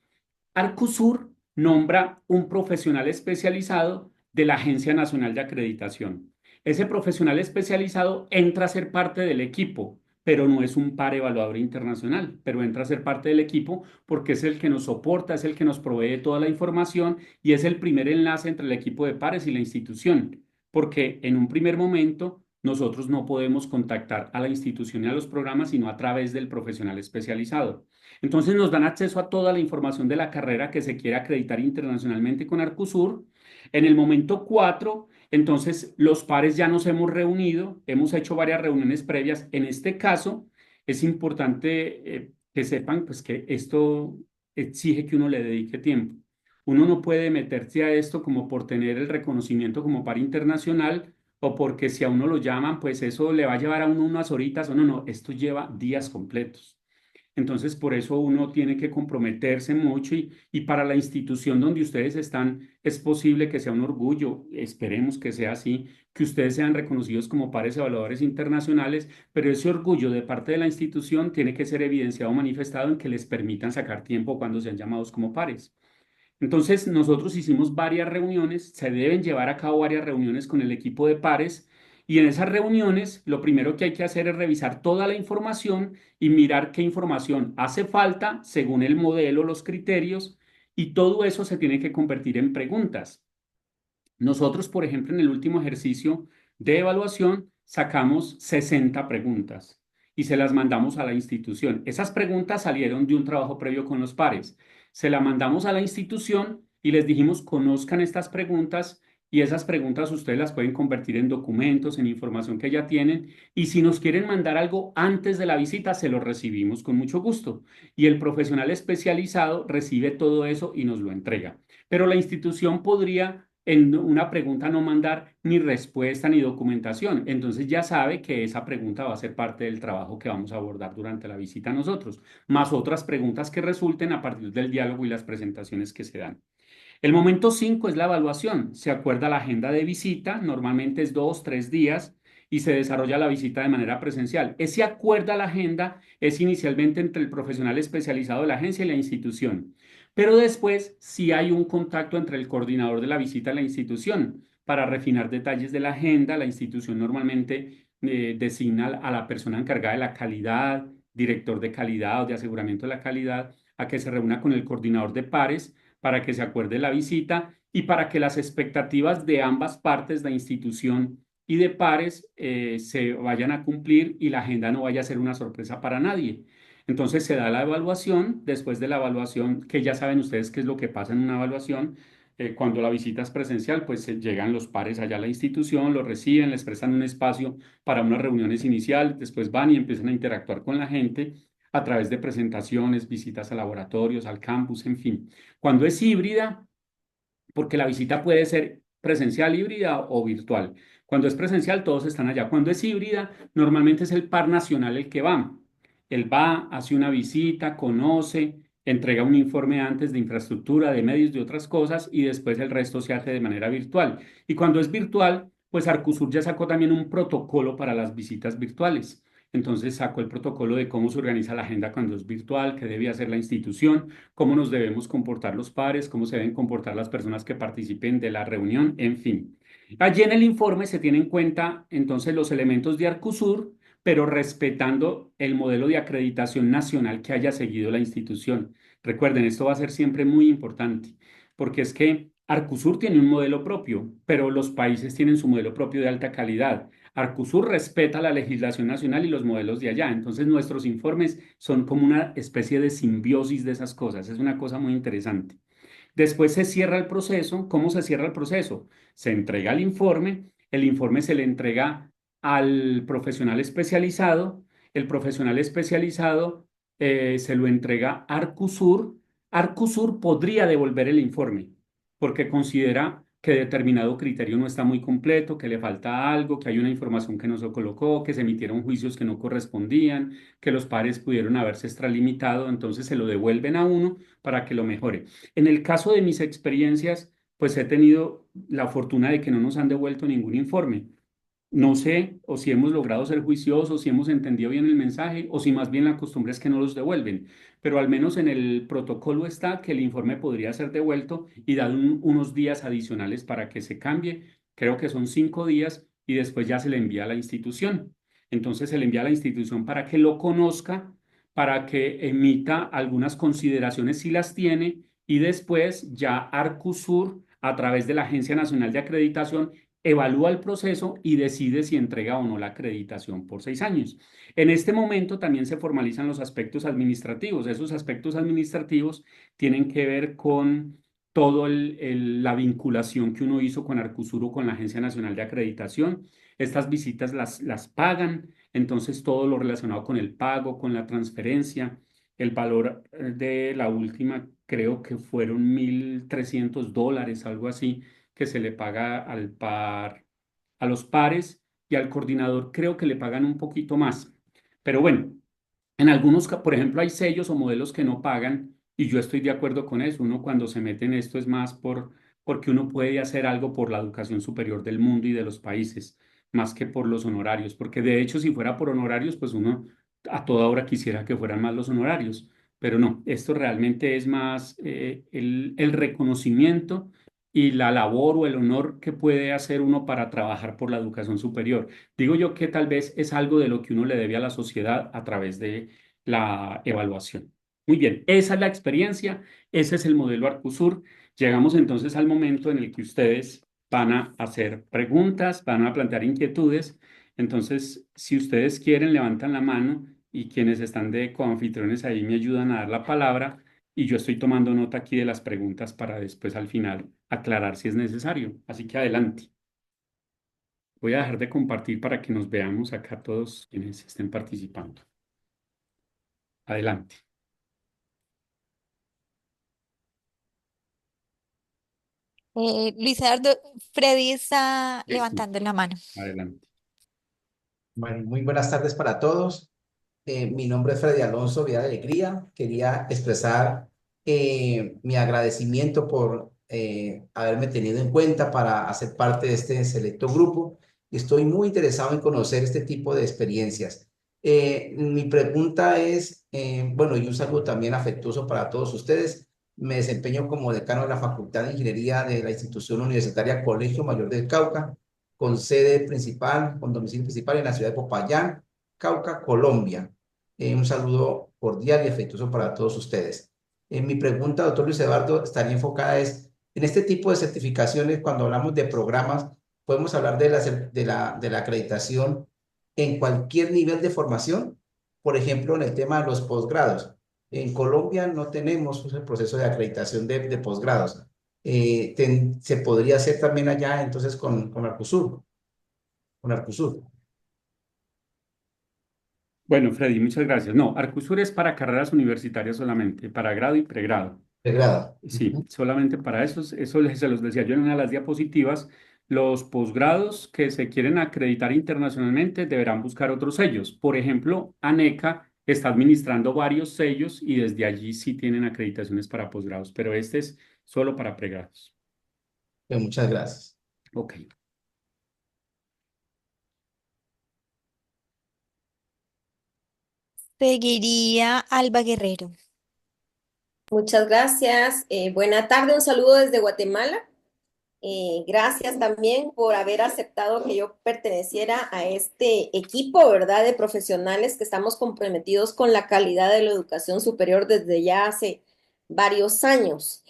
Arcusur nombra un profesional especializado de la Agencia Nacional de Acreditación. Ese profesional especializado entra a ser parte del equipo, pero no es un par evaluador internacional, pero entra a ser parte del equipo porque es el que nos soporta, es el que nos provee toda la información y es el primer enlace entre el equipo de pares y la institución, porque en un primer momento nosotros no podemos contactar a la institución y a los programas sino a través del profesional especializado. Entonces nos dan acceso a toda la información de la carrera que se quiere acreditar internacionalmente con Arcusur. En el momento 4, entonces los pares ya nos hemos reunido, hemos hecho varias reuniones previas. En este caso, es importante que sepan pues, que esto exige que uno le dedique tiempo. Uno no puede meterse a esto como por tener el reconocimiento como par internacional o porque si a uno lo llaman, pues eso le va a llevar a uno unas horitas o no, no, esto lleva días completos. Entonces, por eso uno tiene que comprometerse mucho y para la institución donde ustedes están, es posible que sea un orgullo, esperemos que sea así, que ustedes sean reconocidos como pares evaluadores internacionales, pero ese orgullo de parte de la institución tiene que ser evidenciado o manifestado en que les permitan sacar tiempo cuando sean llamados como pares. Entonces, nosotros hicimos varias reuniones, se deben llevar a cabo varias reuniones con el equipo de pares y en esas reuniones lo primero que hay que hacer es revisar toda la información y mirar qué información hace falta según el modelo, los criterios y todo eso se tiene que convertir en preguntas. Nosotros, por ejemplo, en el último ejercicio de evaluación sacamos 60 preguntas y se las mandamos a la institución. Esas preguntas salieron de un trabajo previo con los pares. Se las mandamos a la institución y les dijimos, conozcan estas preguntas y esas preguntas ustedes las pueden convertir en documentos, en información que ya tienen. Y si nos quieren mandar algo antes de la visita, se lo recibimos con mucho gusto. Y el profesional especializado recibe todo eso y nos lo entrega. Pero la institución podría en una pregunta no mandar ni respuesta ni documentación. Entonces ya sabe que esa pregunta va a ser parte del trabajo que vamos a abordar durante la visita a nosotros, más otras preguntas que resulten a partir del diálogo y las presentaciones que se dan. El momento 5 es la evaluación. Se acuerda la agenda de visita, normalmente es 2, 3 días y se desarrolla la visita de manera presencial. Ese acuerda la agenda es inicialmente entre el profesional especializado de la agencia y la institución, pero después sí hay un contacto entre el coordinador de la visita y la institución. Para refinar detalles de la agenda, la institución normalmente designa a la persona encargada de la calidad, director de calidad o de aseguramiento de la calidad, a que se reúna con el coordinador de pares para que se acuerde la visita y para que las expectativas de ambas partes, de institución y de pares, se vayan a cumplir y la agenda no vaya a ser una sorpresa para nadie. Entonces se da la evaluación, después de la evaluación, que ya saben ustedes qué es lo que pasa en una evaluación. Cuando la visita es presencial, pues llegan los pares allá a la institución, los reciben, les prestan un espacio para unas reuniones iniciales, después van y empiezan a interactuar con la gente a través de presentaciones, visitas a laboratorios, al campus, en fin. Cuando es híbrida, porque la visita puede ser presencial, híbrida o virtual. Cuando es presencial, todos están allá. Cuando es híbrida, normalmente es el par nacional el que va. Él va, hace una visita, conoce, entrega un informe antes de infraestructura, de medios, de otras cosas, y después el resto se hace de manera virtual. Y cuando es virtual, pues Arcusur ya sacó también un protocolo para las visitas virtuales. Entonces sacó el protocolo de cómo se organiza la agenda cuando es virtual, qué debe hacer la institución, cómo nos debemos comportar los pares, cómo se deben comportar las personas que participen de la reunión, en fin. Allí en el informe se tienen en cuenta entonces los elementos de Arcusur, pero respetando el modelo de acreditación nacional que haya seguido la institución. Recuerden, esto va a ser siempre muy importante, porque es que Arcusur tiene un modelo propio, pero los países tienen su modelo propio de alta calidad. Arcusur respeta la legislación nacional y los modelos de allá. Entonces, nuestros informes son como una especie de simbiosis de esas cosas. Es una cosa muy interesante. Después se cierra el proceso. ¿Cómo se cierra el proceso? Se entrega el informe se le entrega al profesional especializado, el profesional especializado se lo entrega a Arcusur. Arcusur podría devolver el informe porque considera que determinado criterio no está muy completo, que le falta algo, que hay una información que no se colocó, que se emitieron juicios que no correspondían, que los pares pudieron haberse extralimitado, entonces se lo devuelven a uno para que lo mejore. En el caso de mis experiencias, pues he tenido la fortuna de que no nos han devuelto ningún informe. No sé o si hemos logrado ser juiciosos, si hemos entendido bien el mensaje o si más bien la costumbre es que no los devuelven. Pero al menos en el protocolo está que el informe podría ser devuelto y dar unos días adicionales para que se cambie. Creo que son 5 días y después ya se le envía a la institución. Entonces se le envía a la institución para que lo conozca, para que emita algunas consideraciones si las tiene y después ya Arcusur, a través de la Agencia Nacional de Acreditación, evalúa el proceso y decide si entrega o no la acreditación por 6 años. En este momento también se formalizan los aspectos administrativos. Esos aspectos administrativos tienen que ver con toda la vinculación que uno hizo con Arcusur o con la Agencia Nacional de Acreditación. Estas visitas las pagan, entonces todo lo relacionado con el pago, con la transferencia, el valor de la última creo que fueron $1.300, algo así, que se le paga a los pares y al coordinador creo que le pagan un poquito más. Pero bueno, en algunos, por ejemplo, hay sellos o modelos que no pagan y yo estoy de acuerdo con eso. Uno cuando se mete en esto es más porque uno puede hacer algo por la educación superior del mundo y de los países, más que por los honorarios. Porque de hecho, si fuera por honorarios, pues uno a toda hora quisiera que fueran más los honorarios. Pero no, esto realmente es más el reconocimiento y la labor o el honor que puede hacer uno para trabajar por la educación superior. Digo yo que tal vez es algo de lo que uno le debe a la sociedad a través de la evaluación. Muy bien, esa es la experiencia, ese es el modelo Arcusur. Llegamos entonces al momento en el que ustedes van a hacer preguntas, van a plantear inquietudes. Entonces, si ustedes quieren, levantan la mano y quienes están de coanfitriones ahí me ayudan a dar la palabra y yo estoy tomando nota aquí de las preguntas para después al final aclarar si es necesario. Así que adelante. Voy a dejar de compartir para que nos veamos acá todos quienes estén participando. Adelante. Luis Eduardo, Freddy está Eso, levantando la mano. adelante. Bueno, muy buenas tardes para todos. Mi nombre es Freddy Alonso Vida de Alegría. Quería expresar mi agradecimiento por haberme tenido en cuenta para hacer parte de este selecto grupo. Estoy muy interesado en conocer este tipo de experiencias. Mi pregunta es, bueno, y un saludo también afectuoso para todos ustedes. Me desempeño como decano de la Facultad de Ingeniería de la institución universitaria Colegio Mayor del Cauca, con sede principal, con domicilio principal en la ciudad de Popayán, Cauca, Colombia. Un saludo cordial y afectuoso para todos ustedes. Mi pregunta, doctor Luis Eduardo, estaría enfocada en este tipo de certificaciones, cuando hablamos de programas, podemos hablar de la acreditación en cualquier nivel de formación, por ejemplo, en el tema de los posgrados. En Colombia no tenemos el proceso de acreditación de posgrados. Se podría hacer también allá entonces con Arcusur, con Arcusur, Bueno, Freddy, muchas gracias. No, Arcusur es para carreras universitarias solamente, para grado y pregrado. pregrado. Sí, solamente para eso, se los decía yo en una de las diapositivas. Los posgrados que se quieren acreditar internacionalmente deberán buscar otros sellos. Por ejemplo, ANECA está administrando varios sellos y desde allí sí tienen acreditaciones para posgrados, pero este es solo para pregrados. Muchas gracias. Ok. Seguiría Alba Guerrero. Muchas gracias. Buena tarde, un saludo desde Guatemala. Gracias también por haber aceptado que yo perteneciera a este equipo, ¿verdad?, de profesionales que estamos comprometidos con la calidad de la educación superior desde ya hace varios años.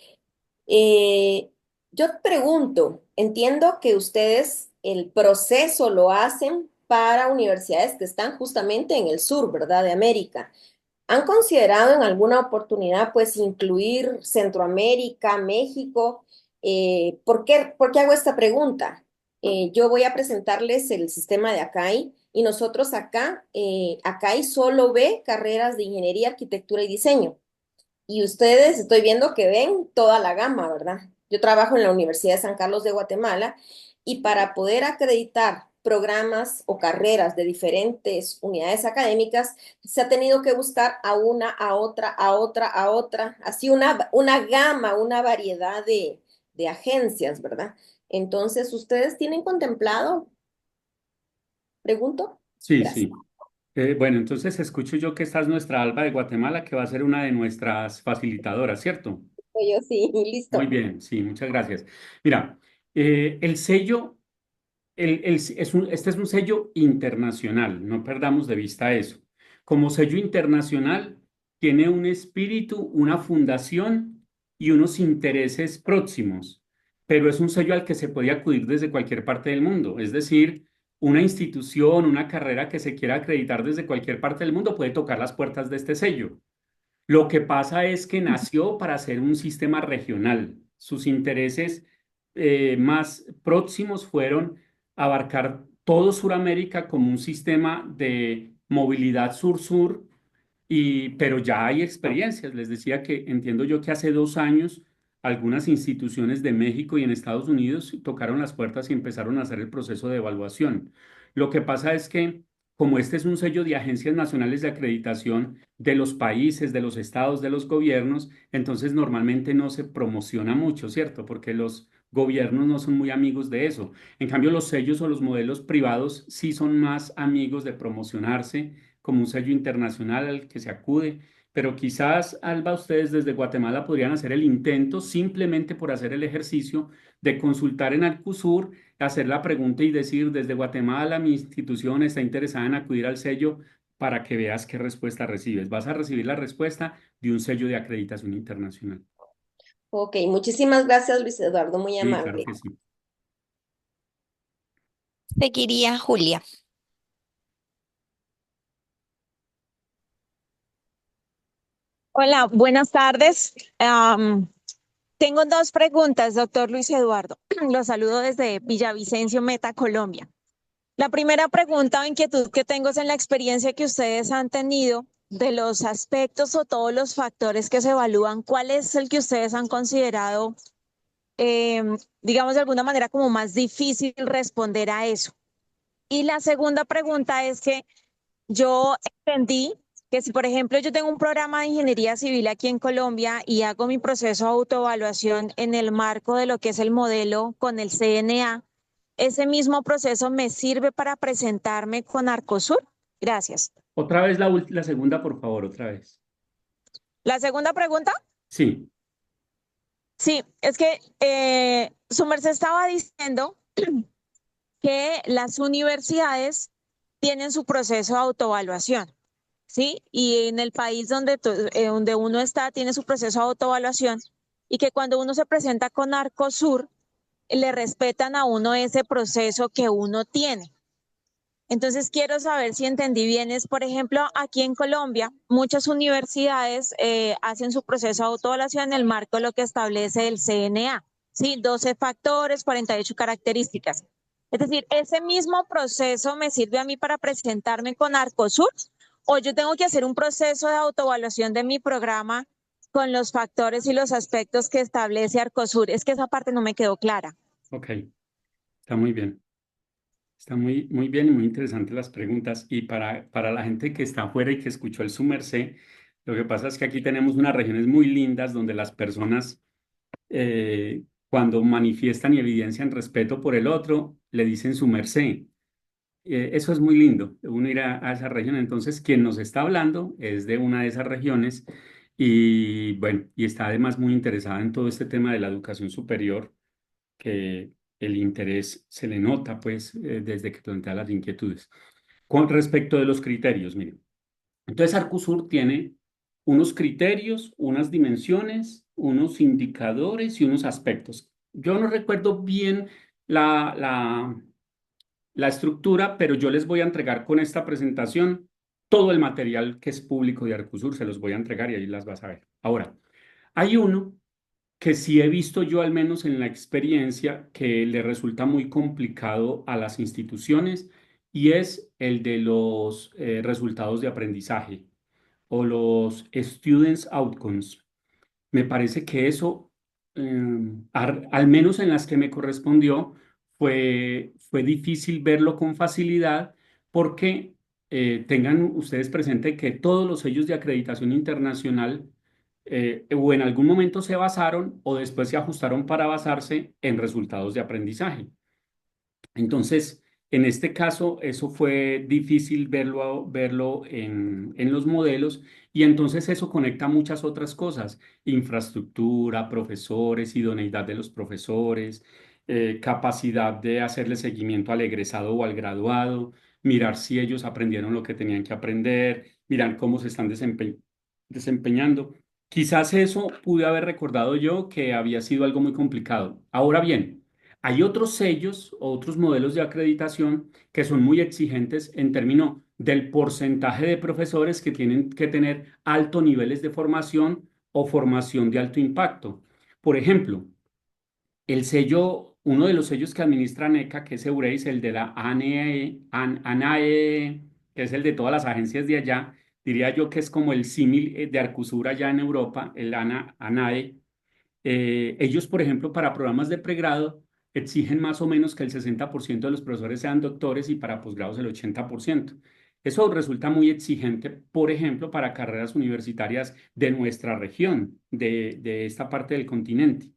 Eh, yo pregunto, entiendo que ustedes el proceso lo hacen para universidades que están justamente en el sur, ¿verdad?, de América. ¿Han considerado en alguna oportunidad pues incluir Centroamérica, México? ¿Por qué hago esta pregunta? Yo voy a presentarles el sistema de Acai y nosotros acá, Acai solo ve carreras de ingeniería, arquitectura y diseño. Y ustedes estoy viendo que ven toda la gama, ¿verdad? Yo trabajo en la Universidad de San Carlos de Guatemala y para poder acreditar programas o carreras de diferentes unidades académicas, se ha tenido que buscar a una, a otra, a otra, a otra, así una gama, una variedad de agencias, ¿verdad? Entonces, ¿ustedes tienen contemplado? Pregunto. Sí, Gracias. sí. Bueno, entonces escucho yo que esta es nuestra Alba de Guatemala, que va a ser una de nuestras facilitadoras, ¿cierto? Yo sí, Muy listo. bien, sí, muchas gracias. Mira, el sello este es un sello internacional, no perdamos de vista eso. Como sello internacional, tiene un espíritu, una fundación y unos intereses próximos, pero es un sello al que se puede acudir desde cualquier parte del mundo. Es decir, una institución, una carrera que se quiera acreditar desde cualquier parte del mundo puede tocar las puertas de este sello. Lo que pasa es que nació para ser un sistema regional. Sus intereses más próximos fueron abarcar todo Sudamérica como un sistema de movilidad sur-sur, pero ya hay experiencias. Les decía que entiendo yo que hace 2 años algunas instituciones de México y en Estados Unidos tocaron las puertas y empezaron a hacer el proceso de evaluación. Lo que pasa es que como este es un sello de agencias nacionales de acreditación de los países, de los estados, de los gobiernos, entonces normalmente no se promociona mucho, ¿cierto? Porque los gobiernos no son muy amigos de eso. En cambio, los sellos o los modelos privados sí son más amigos de promocionarse como un sello internacional al que se acude. Pero quizás, Alba, ustedes desde Guatemala podrían hacer el intento simplemente por hacer el ejercicio de consultar en Alcusur, hacer la pregunta y decir, desde Guatemala mi institución está interesada en acudir al sello para que veas qué respuesta recibes. Vas a recibir la respuesta de un sello de acreditación internacional. Ok, muchísimas gracias, Luis Eduardo, muy Sí, claro amable. que sí. Seguiría Julia. Hola, buenas tardes. Tengo dos preguntas, doctor Luis Eduardo. Los saludo desde Villavicencio, Meta, Colombia. La primera pregunta o inquietud que tengo es en la experiencia que ustedes han tenido de los aspectos o todos los factores que se evalúan. ¿Cuál es el que ustedes han considerado, digamos, de alguna manera como más difícil responder a eso? Y la segunda pregunta es que yo entendí que si, por ejemplo, yo tengo un programa de ingeniería civil aquí en Colombia y hago mi proceso de autoevaluación en el marco de lo que es el modelo con el CNA, ese mismo proceso me sirve para presentarme con Arcosur. Gracias. Otra vez la segunda, por favor, otra vez. La segunda pregunta, Sí, sí, es que su merced estaba diciendo que las universidades tienen su proceso de autoevaluación. ¿Sí? Y en el país donde uno está, tiene su proceso de autoevaluación y que cuando uno se presenta con Arcosur, le respetan a uno ese proceso que uno tiene. Entonces, quiero saber si entendí bien, es, por ejemplo, aquí en Colombia, muchas universidades hacen su proceso de autoevaluación en el marco de lo que establece el CNA, ¿sí? 12 factores, 48 características. Es decir, ¿ese mismo proceso me sirve a mí para presentarme con Arcosur o yo tengo que hacer un proceso de autoevaluación de mi programa con los factores y los aspectos que establece Arcosur? Es que esa parte no me quedó clara. ok, está muy bien. Está muy, muy bien y muy interesantes las preguntas. Y para la gente que está afuera y que escuchó el su merced, lo que pasa es que aquí tenemos unas regiones muy lindas donde las personas, cuando manifiestan y evidencian respeto por el otro, le dicen su merced. Eso es muy lindo, uno ir a esa región. Entonces, quien nos está hablando es de una de esas regiones y bueno, y está además muy interesada en todo este tema de la educación superior, que el interés se le nota pues desde que plantea las inquietudes. Con respecto de los criterios, miren, entonces Arcusur tiene unos criterios, unas dimensiones, unos indicadores y unos aspectos. Yo no recuerdo bien la, la la estructura, pero yo les voy a entregar con esta presentación todo el material que es público de Arcusur, se los voy a entregar y ahí las vas a ver. Ahora, hay uno que sí he visto yo, al menos en la experiencia, que le resulta muy complicado a las instituciones y es el de los resultados de aprendizaje o los Students Outcomes. Me parece que eso, al menos en las que me correspondió, fue difícil verlo con facilidad porque tengan ustedes presente que todos los sellos de acreditación internacional o en algún momento se basaron o después se ajustaron para basarse en resultados de aprendizaje. Entonces, en este caso, eso fue difícil verlo en los modelos y entonces eso conecta muchas otras cosas, infraestructura, profesores, idoneidad de los profesores, capacidad de hacerle seguimiento al egresado o al graduado, mirar si ellos aprendieron lo que tenían que aprender, mirar cómo se están desempeñando. Quizás eso pude haber recordado yo que había sido algo muy complicado. Ahora bien, hay otros sellos, otros modelos de acreditación que son muy exigentes en términos del porcentaje de profesores que tienen que tener altos niveles de formación o formación de alto impacto. Por ejemplo, uno de los sellos que administra NECA, que es Eureis, el de la ANAE, que es el de todas las agencias de allá, diría yo que es como el símil de Arcusur allá en Europa, el ANAE. Ellos, por ejemplo, para programas de pregrado, exigen más o menos que el 60% de los profesores sean doctores y para posgrados el 80%. Eso resulta muy exigente, por ejemplo, para carreras universitarias de nuestra región, de esta parte del continente.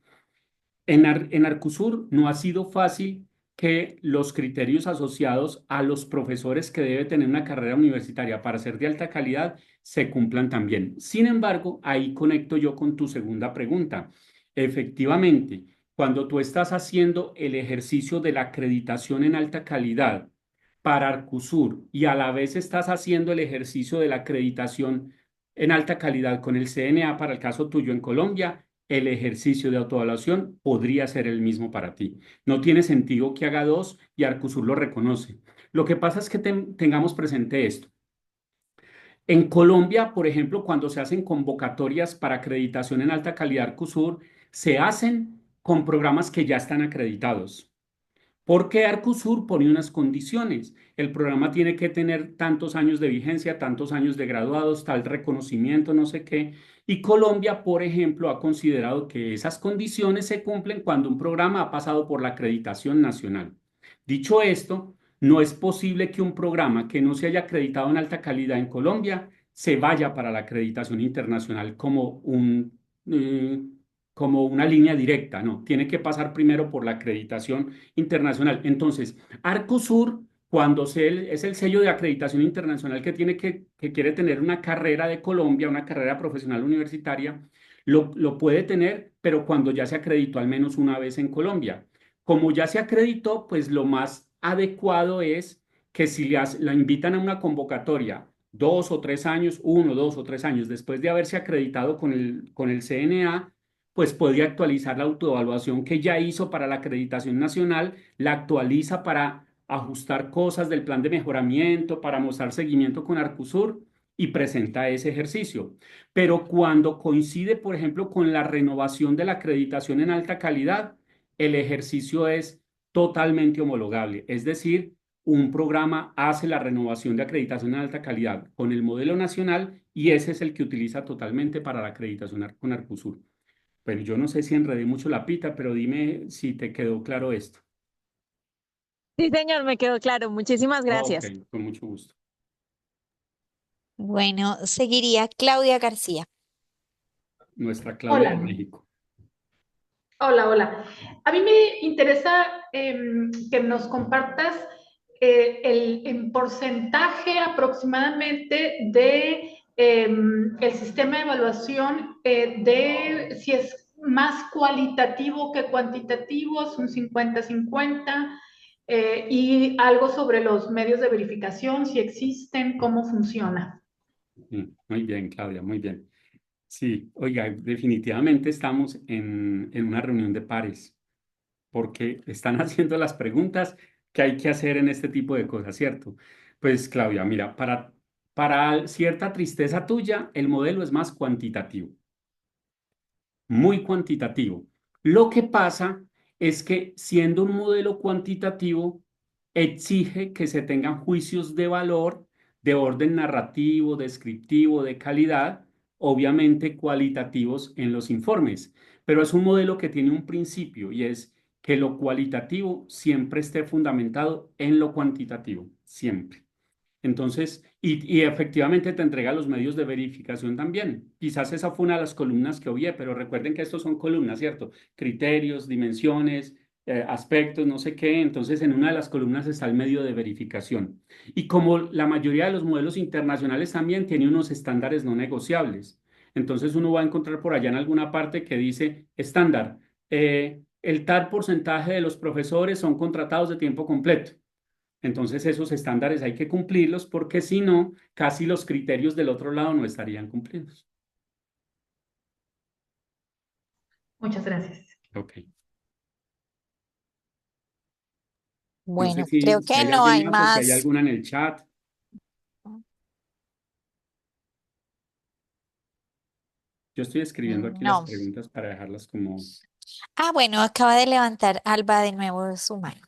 En Arcusur no ha sido fácil que los criterios asociados a los profesores que debe tener una carrera universitaria para ser de alta calidad se cumplan también. Sin embargo, ahí conecto yo con tu segunda pregunta. Efectivamente, cuando tú estás haciendo el ejercicio de la acreditación en alta calidad para Arcusur y a la vez estás haciendo el ejercicio de la acreditación en alta calidad con el CNA para el caso tuyo en Colombia, el ejercicio de autoevaluación podría ser el mismo para ti. No tiene sentido que haga dos y Arcusur lo reconoce. Lo que pasa es que tengamos presente esto. En Colombia, por ejemplo, cuando se hacen convocatorias para acreditación en alta calidad Arcusur, se hacen con programas que ya están acreditados. Porque Arcusur pone unas condiciones. El programa tiene que tener tantos años de vigencia, tantos años de graduados, tal reconocimiento, no sé qué. Y Colombia, por ejemplo, ha considerado que esas condiciones se cumplen cuando un programa ha pasado por la acreditación nacional. Dicho esto, no es posible que un programa que no se haya acreditado en alta calidad en Colombia se vaya para la acreditación internacional eh, como una línea directa, no, tiene que pasar primero por la acreditación internacional. Entonces, Arcosur, es el sello de acreditación internacional que que quiere tener una carrera de Colombia, una carrera profesional universitaria, lo puede tener, pero cuando ya se acreditó al menos una vez en Colombia. Como ya se acreditó, pues lo más adecuado es que si la invitan a una convocatoria 2 o 3 años, 1, 2 o 3 años después de haberse acreditado con el CNA, pues puede actualizar la autoevaluación que ya hizo para la acreditación nacional, la actualiza para ajustar cosas del plan de mejoramiento, para mostrar seguimiento con Arcusur y presenta ese ejercicio. Pero cuando coincide, por ejemplo, con la renovación de la acreditación en alta calidad, el ejercicio es totalmente homologable. Es decir, un programa hace la renovación de acreditación en alta calidad con el modelo nacional y ese es el que utiliza totalmente para la acreditación con Arcusur. Pero yo no sé si enredé mucho la pita, pero dime si te quedó claro esto. Sí, señor, me quedó claro. Muchísimas Ok, gracias. con mucho gusto. Bueno, seguiría Claudia García. Nuestra Claudia de Hola, México. hola. A mí me interesa que nos compartas el porcentaje aproximadamente de el sistema de evaluación de si es más cualitativo que cuantitativo, es un 50-50, y algo sobre los medios de verificación, si existen, cómo funciona. Muy bien, Claudia, muy bien. Sí, oiga, definitivamente estamos en una reunión de pares, porque están haciendo las preguntas que hay que hacer en este tipo de cosas, ¿cierto? Pues, Claudia, mira, para cierta tristeza tuya, el modelo es más cuantitativo. Muy cuantitativo. Lo que pasa es que siendo un modelo cuantitativo, exige que se tengan juicios de valor de orden narrativo, descriptivo, de calidad, obviamente cualitativos en los informes, pero es un modelo que tiene un principio y es que lo cualitativo siempre esté fundamentado en lo cuantitativo, siempre. Entonces, y efectivamente te entrega los medios de verificación también. Quizás esa fue una de las columnas que obvié, pero recuerden que estos son columnas, ¿cierto? Criterios, dimensiones, aspectos, no sé qué. Entonces, en una de las columnas está el medio de verificación. Y como la mayoría de los modelos internacionales también tiene unos estándares no negociables. Entonces, uno va a encontrar por allá en alguna parte que dice estándar. el tal porcentaje de los profesores son contratados de tiempo completo. Entonces esos estándares hay que cumplirlos porque si no, casi los criterios del otro lado no estarían cumplidos. Muchas gracias. Ok. No sé Bueno, creo si que hay no alguien hay más o si hay más. alguna en el chat. Yo estoy escribiendo aquí las No. preguntas para dejarlas como... Ah, bueno, acaba de levantar Alba de nuevo su mano.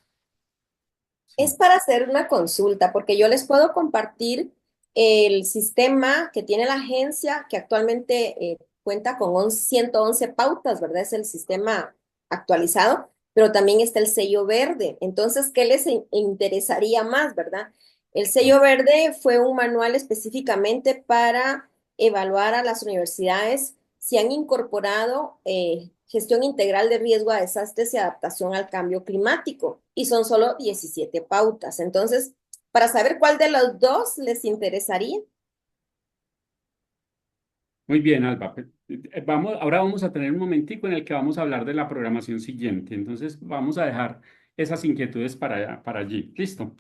Es Sí. para hacer una consulta, porque yo les puedo compartir el sistema que tiene la agencia, que actualmente cuenta con 111 pautas, ¿verdad? Es el sistema actualizado, pero también está el sello verde. Entonces, ¿qué les interesaría más, verdad? El sello verde fue un manual específicamente para evaluar a las universidades si han incorporado gestión integral de riesgo a desastres y adaptación al cambio climático. Y son solo 17 pautas. Entonces, para saber cuál de los dos les interesaría. Muy bien, Alba. Ahora vamos a tener un momentico en el que vamos a hablar de la programación siguiente. Entonces, vamos a dejar esas inquietudes para allí. ¿Listo?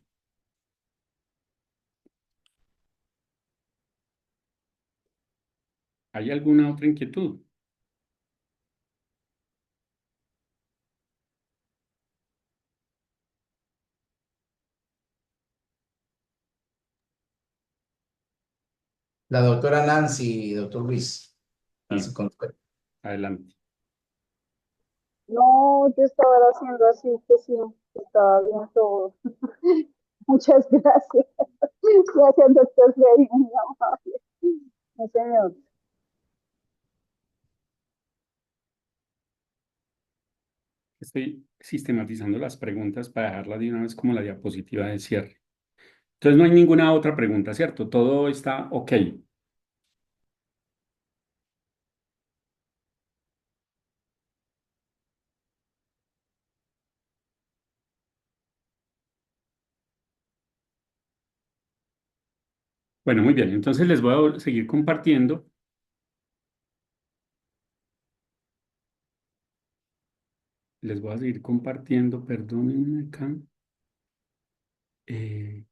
¿Hay alguna otra inquietud? La doctora Nancy, doctor Luis. Nancy Sí, Consuelo. adelante. No, yo estaba haciendo así, que sí, estaba bien todo. Muchas gracias. Gracias, doctor Freddy, muy amable. No, señor. Estoy sistematizando las preguntas para dejarla de una vez como la diapositiva de cierre. Entonces, no hay ninguna otra pregunta, ¿cierto? Todo está ok. Bueno, muy bien. Entonces, les voy a seguir compartiendo. Les voy a seguir compartiendo, perdónenme acá. Eh,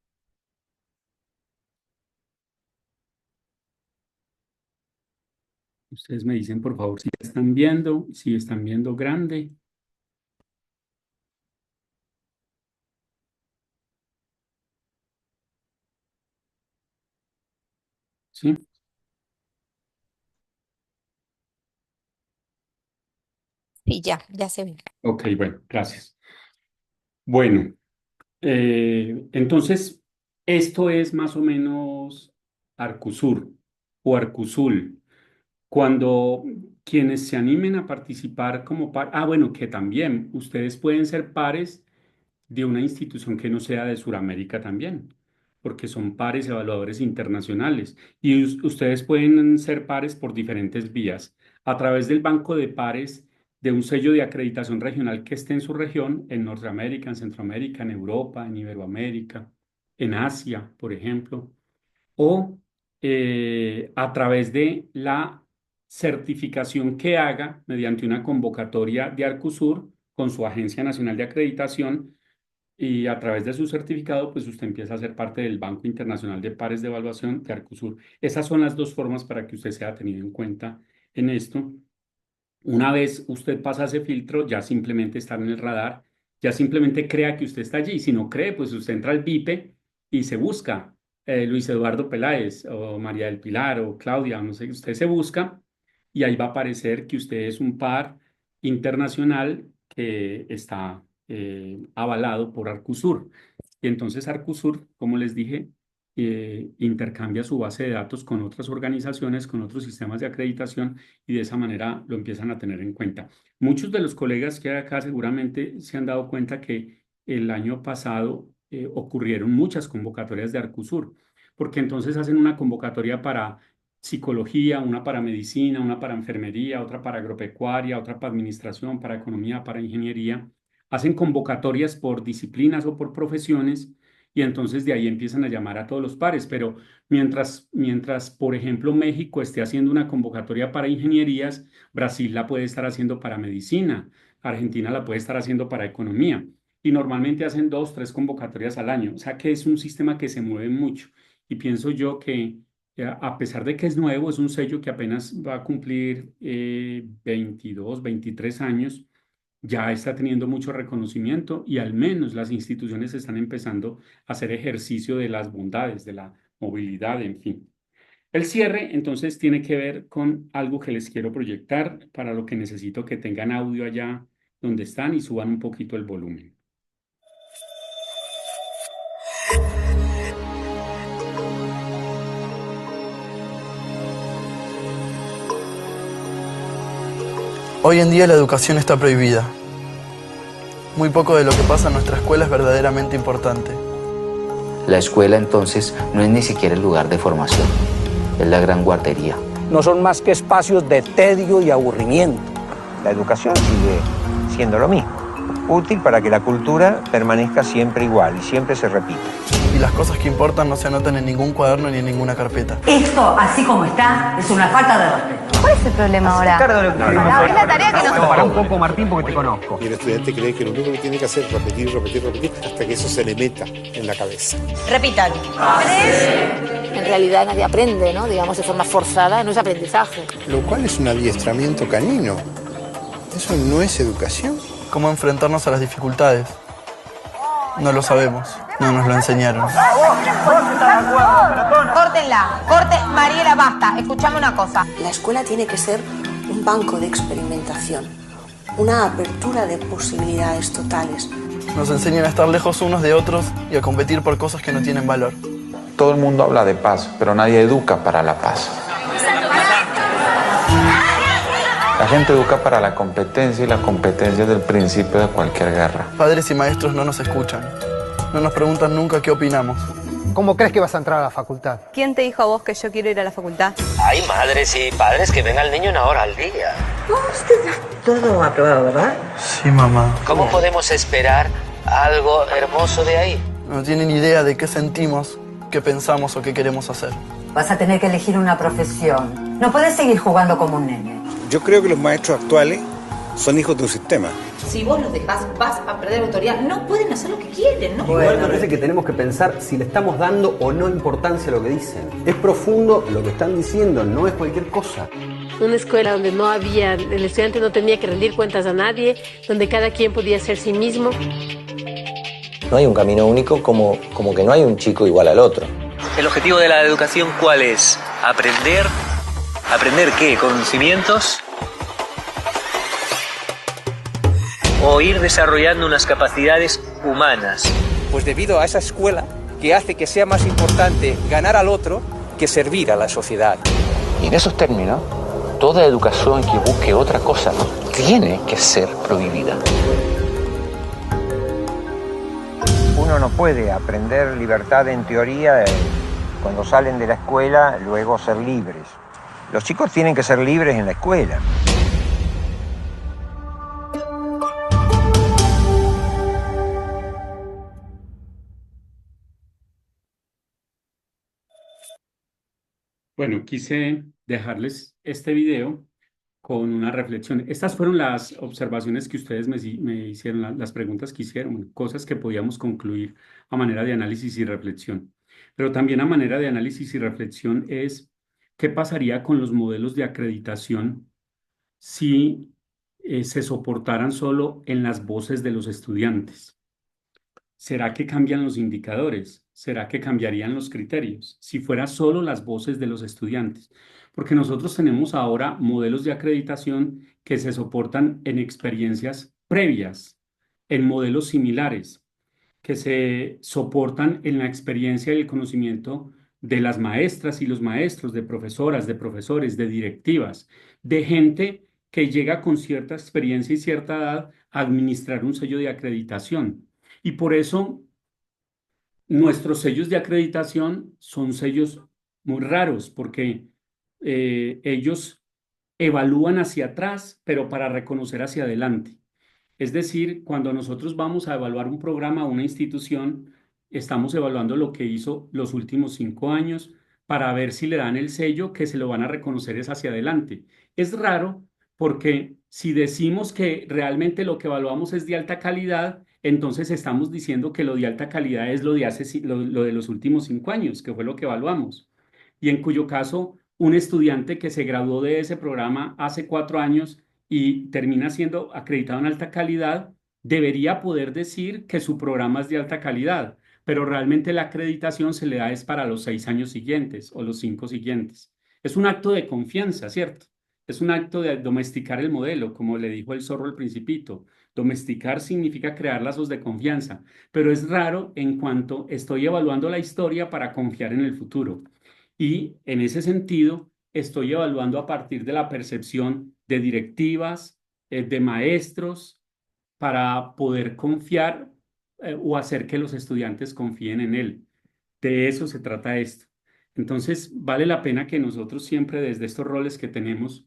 Ustedes me dicen, por favor, si están viendo grande. ¿Sí? Sí, ya se ve. Ok, bueno, gracias. Bueno, entonces, esto es más o menos Arcusur o Arcusul. Cuando quienes se animen a participar como par, bueno, que también ustedes pueden ser pares de una institución que no sea de Sudamérica también, porque son pares evaluadores internacionales y ustedes pueden ser pares por diferentes vías, a través del banco de pares de un sello de acreditación regional que esté en su región, en Norteamérica, en Centroamérica, en Europa, en Iberoamérica, en Asia, por ejemplo, o a través de la certificación que haga mediante una convocatoria de Arcusur con su Agencia Nacional de Acreditación y a través de su certificado, pues usted empieza a ser parte del Banco Internacional de Pares de Evaluación de Arcusur. Esas son las dos formas para que usted sea tenido en cuenta en esto. Una vez usted pasa ese filtro, ya simplemente está en el radar, ya simplemente crea que usted está allí. Si no cree, pues usted entra al VIPE y se busca Luis Eduardo Peláez o María del Pilar o Claudia, no sé, usted se busca y ahí va a aparecer que usted es un par internacional que está avalado por Arcusur. Y entonces Arcusur, como les dije, intercambia su base de datos con otras organizaciones, con otros sistemas de acreditación y de esa manera lo empiezan a tener en cuenta. Muchos de los colegas que hay acá seguramente se han dado cuenta que el año pasado ocurrieron muchas convocatorias de Arcusur, porque entonces hacen una convocatoria para psicología, una para medicina, una para enfermería, otra para agropecuaria, otra para administración, para economía, para ingeniería. Hacen convocatorias por disciplinas o por profesiones y entonces de ahí empiezan a llamar a todos los pares, pero mientras, por ejemplo, México esté haciendo una convocatoria para ingenierías, Brasil la puede estar haciendo para medicina, Argentina la puede estar haciendo para economía. Y normalmente hacen 2, 3 convocatorias al año. O sea que es un sistema que se mueve mucho. Y pienso yo que a pesar de que es nuevo, es un sello que apenas va a cumplir 22, 23 años, ya está teniendo mucho reconocimiento y al menos las instituciones están empezando a hacer ejercicio de las bondades, de la movilidad, en fin. El cierre, entonces, tiene que ver con algo que les quiero proyectar, para lo que necesito que tengan audio allá donde están y suban un poquito el volumen. Hoy en día la educación está prohibida. Muy poco de lo que pasa en nuestra escuela es verdaderamente importante. La escuela entonces no es ni siquiera el lugar de formación, es la gran guardería. No son más que espacios de tedio y aburrimiento. La educación sigue siendo lo mismo, útil para que la cultura permanezca siempre igual y siempre se repita. Y las cosas que importan no se anotan en ningún cuaderno ni en ninguna carpeta. Esto, así como está, es una falta de respeto. ¿Cuál es el problema ahora? Es la tarea que nos... Para un poco, Martín, porque te conozco. Y el estudiante cree que lo único que tiene que hacer es repetir, repetir, repetir, hasta que eso se le meta en la cabeza. Repitan. 3. En realidad nadie aprende, ¿no? Digamos, de forma forzada, no es aprendizaje. Lo cual es un adiestramiento canino. Eso no es educación. ¿Cómo enfrentarnos a las dificultades? No lo sabemos, no nos lo enseñaron. Córtenla, Mariela, basta. Escuchame una cosa. La escuela tiene que ser un banco de experimentación, una apertura de posibilidades totales. Nos enseñan a estar lejos unos de otros y a competir por cosas que no tienen valor. Todo el mundo habla de paz, pero nadie educa para la paz. La gente educa para la competencia y la competencia es el principio de cualquier guerra. Padres y maestros no nos escuchan. No nos preguntan nunca qué opinamos. ¿Cómo crees que vas a entrar a la facultad? ¿Quién te dijo a vos que yo quiero ir a la facultad? Hay madres y padres que ven al niño 1 hora al día. Todo aprobado, ¿verdad? Sí, mamá. ¿Cómo podemos esperar algo hermoso de ahí? No tienen idea de qué sentimos, qué pensamos o qué queremos hacer. Vas a tener que elegir una profesión. No puedes seguir jugando como un nene. Yo creo que los maestros actuales son hijos de un sistema. Si vos los dejás, vas a perder autoridad. No pueden hacer lo que quieren, ¿no? Igual me parece que tenemos que pensar si le estamos dando o no importancia a lo que dicen. Es profundo lo que están diciendo, no es cualquier cosa. Una escuela donde no había, el estudiante no tenía que rendir cuentas a nadie, donde cada quien podía ser sí mismo. No hay un camino único como que no hay un chico igual al otro. ¿El objetivo de la educación cuál es? ¿Aprender? ¿Aprender qué? ¿Conocimientos? ¿O ir desarrollando unas capacidades humanas? Pues debido a esa escuela que hace que sea más importante ganar al otro que servir a la sociedad. Y en esos términos, toda educación que busque otra cosa tiene que ser prohibida. Uno no puede aprender libertad en teoría cuando salen de la escuela, luego ser libres. Los chicos tienen que ser libres en la escuela. Bueno, quise dejarles este video con una reflexión. Estas fueron las observaciones que ustedes me hicieron, las preguntas que hicieron, bueno, cosas que podíamos concluir a manera de análisis y reflexión. Pero también a manera de análisis y reflexión es qué pasaría con los modelos de acreditación si se soportaran solo en las voces de los estudiantes. ¿Será que cambian los indicadores? ¿Será que cambiarían los criterios? Si fuera solo las voces de los estudiantes. Porque nosotros tenemos ahora modelos de acreditación que se soportan en experiencias previas, en modelos similares, que se soportan en la experiencia y el conocimiento de las maestras y los maestros, de profesoras, de profesores, de directivas, de gente que llega con cierta experiencia y cierta edad a administrar un sello de acreditación. Y por eso nuestros sellos de acreditación son sellos muy raros, porque ellos evalúan hacia atrás, pero para reconocer hacia adelante. Es decir, cuando nosotros vamos a evaluar un programa o una institución, estamos evaluando lo que hizo los últimos 5 años para ver si le dan el sello que se lo van a reconocer es hacia adelante. Es raro, porque si decimos que realmente lo que evaluamos es de alta calidad, entonces estamos diciendo que lo de alta calidad es lo de lo de los últimos 5 años, que fue lo que evaluamos. Y en cuyo caso, un estudiante que se graduó de ese programa hace 4 años y termina siendo acreditado en alta calidad, debería poder decir que su programa es de alta calidad, pero realmente la acreditación se le da es para los 6 años siguientes o los 5 siguientes. Es un acto de confianza, ¿cierto? Es un acto de domesticar el modelo, como le dijo el zorro al principito. Domesticar significa crear lazos de confianza, pero es raro en cuanto estoy evaluando la historia para confiar en el futuro. Y en ese sentido, estoy evaluando a partir de la percepción de directivas, de maestros, para poder confiar o hacer que los estudiantes confíen en él. De eso se trata esto. Entonces, vale la pena que nosotros siempre desde estos roles que tenemos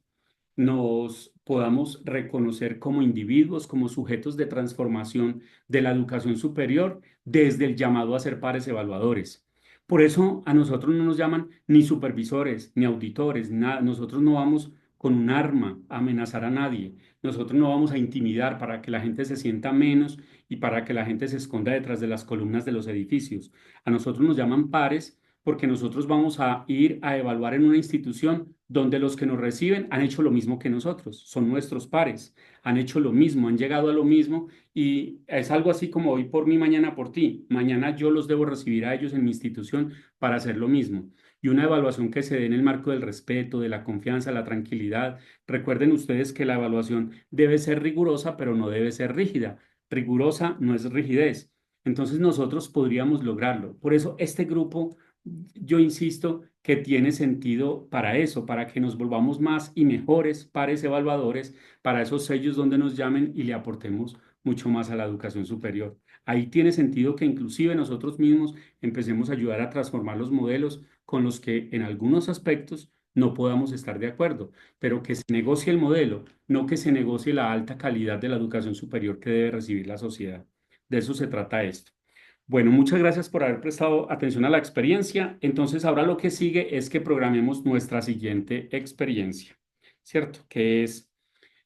nos podamos reconocer como individuos, como sujetos de transformación de la educación superior desde el llamado a ser pares evaluadores. Por eso a nosotros no nos llaman ni supervisores, ni auditores, nada. Nosotros no vamos con un arma a amenazar a nadie. Nosotros no vamos a intimidar para que la gente se sienta menos y para que la gente se esconda detrás de las columnas de los edificios. A nosotros nos llaman pares porque nosotros vamos a ir a evaluar en una institución donde los que nos reciben han hecho lo mismo que nosotros, son nuestros pares, han hecho lo mismo, han llegado a lo mismo y es algo así como hoy por mí, mañana por ti. Mañana yo los debo recibir a ellos en mi institución para hacer lo mismo. Y una evaluación que se dé en el marco del respeto, de la confianza, la tranquilidad. Recuerden ustedes que la evaluación debe ser rigurosa, pero no debe ser rígida. Rigurosa no es rigidez. Entonces nosotros podríamos lograrlo. Por eso este grupo, yo insisto que tiene sentido para eso, para que nos volvamos más y mejores pares evaluadores, para esos sellos donde nos llamen y le aportemos mucho más a la educación superior. Ahí tiene sentido que inclusive nosotros mismos empecemos a ayudar a transformar los modelos con los que en algunos aspectos no podamos estar de acuerdo, pero que se negocie el modelo, no que se negocie la alta calidad de la educación superior que debe recibir la sociedad. De eso se trata esto. Bueno, muchas gracias por haber prestado atención a la experiencia. Entonces, ahora lo que sigue es que programemos nuestra siguiente experiencia, ¿cierto? Que es,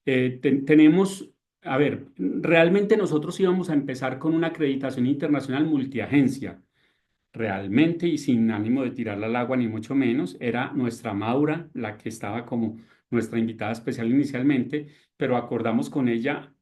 tenemos, a ver, realmente nosotros íbamos a empezar con una acreditación internacional multiagencia. Realmente y sin ánimo de tirarla al agua, ni mucho menos, era nuestra Maura la que estaba como nuestra invitada especial inicialmente, pero acordamos con ella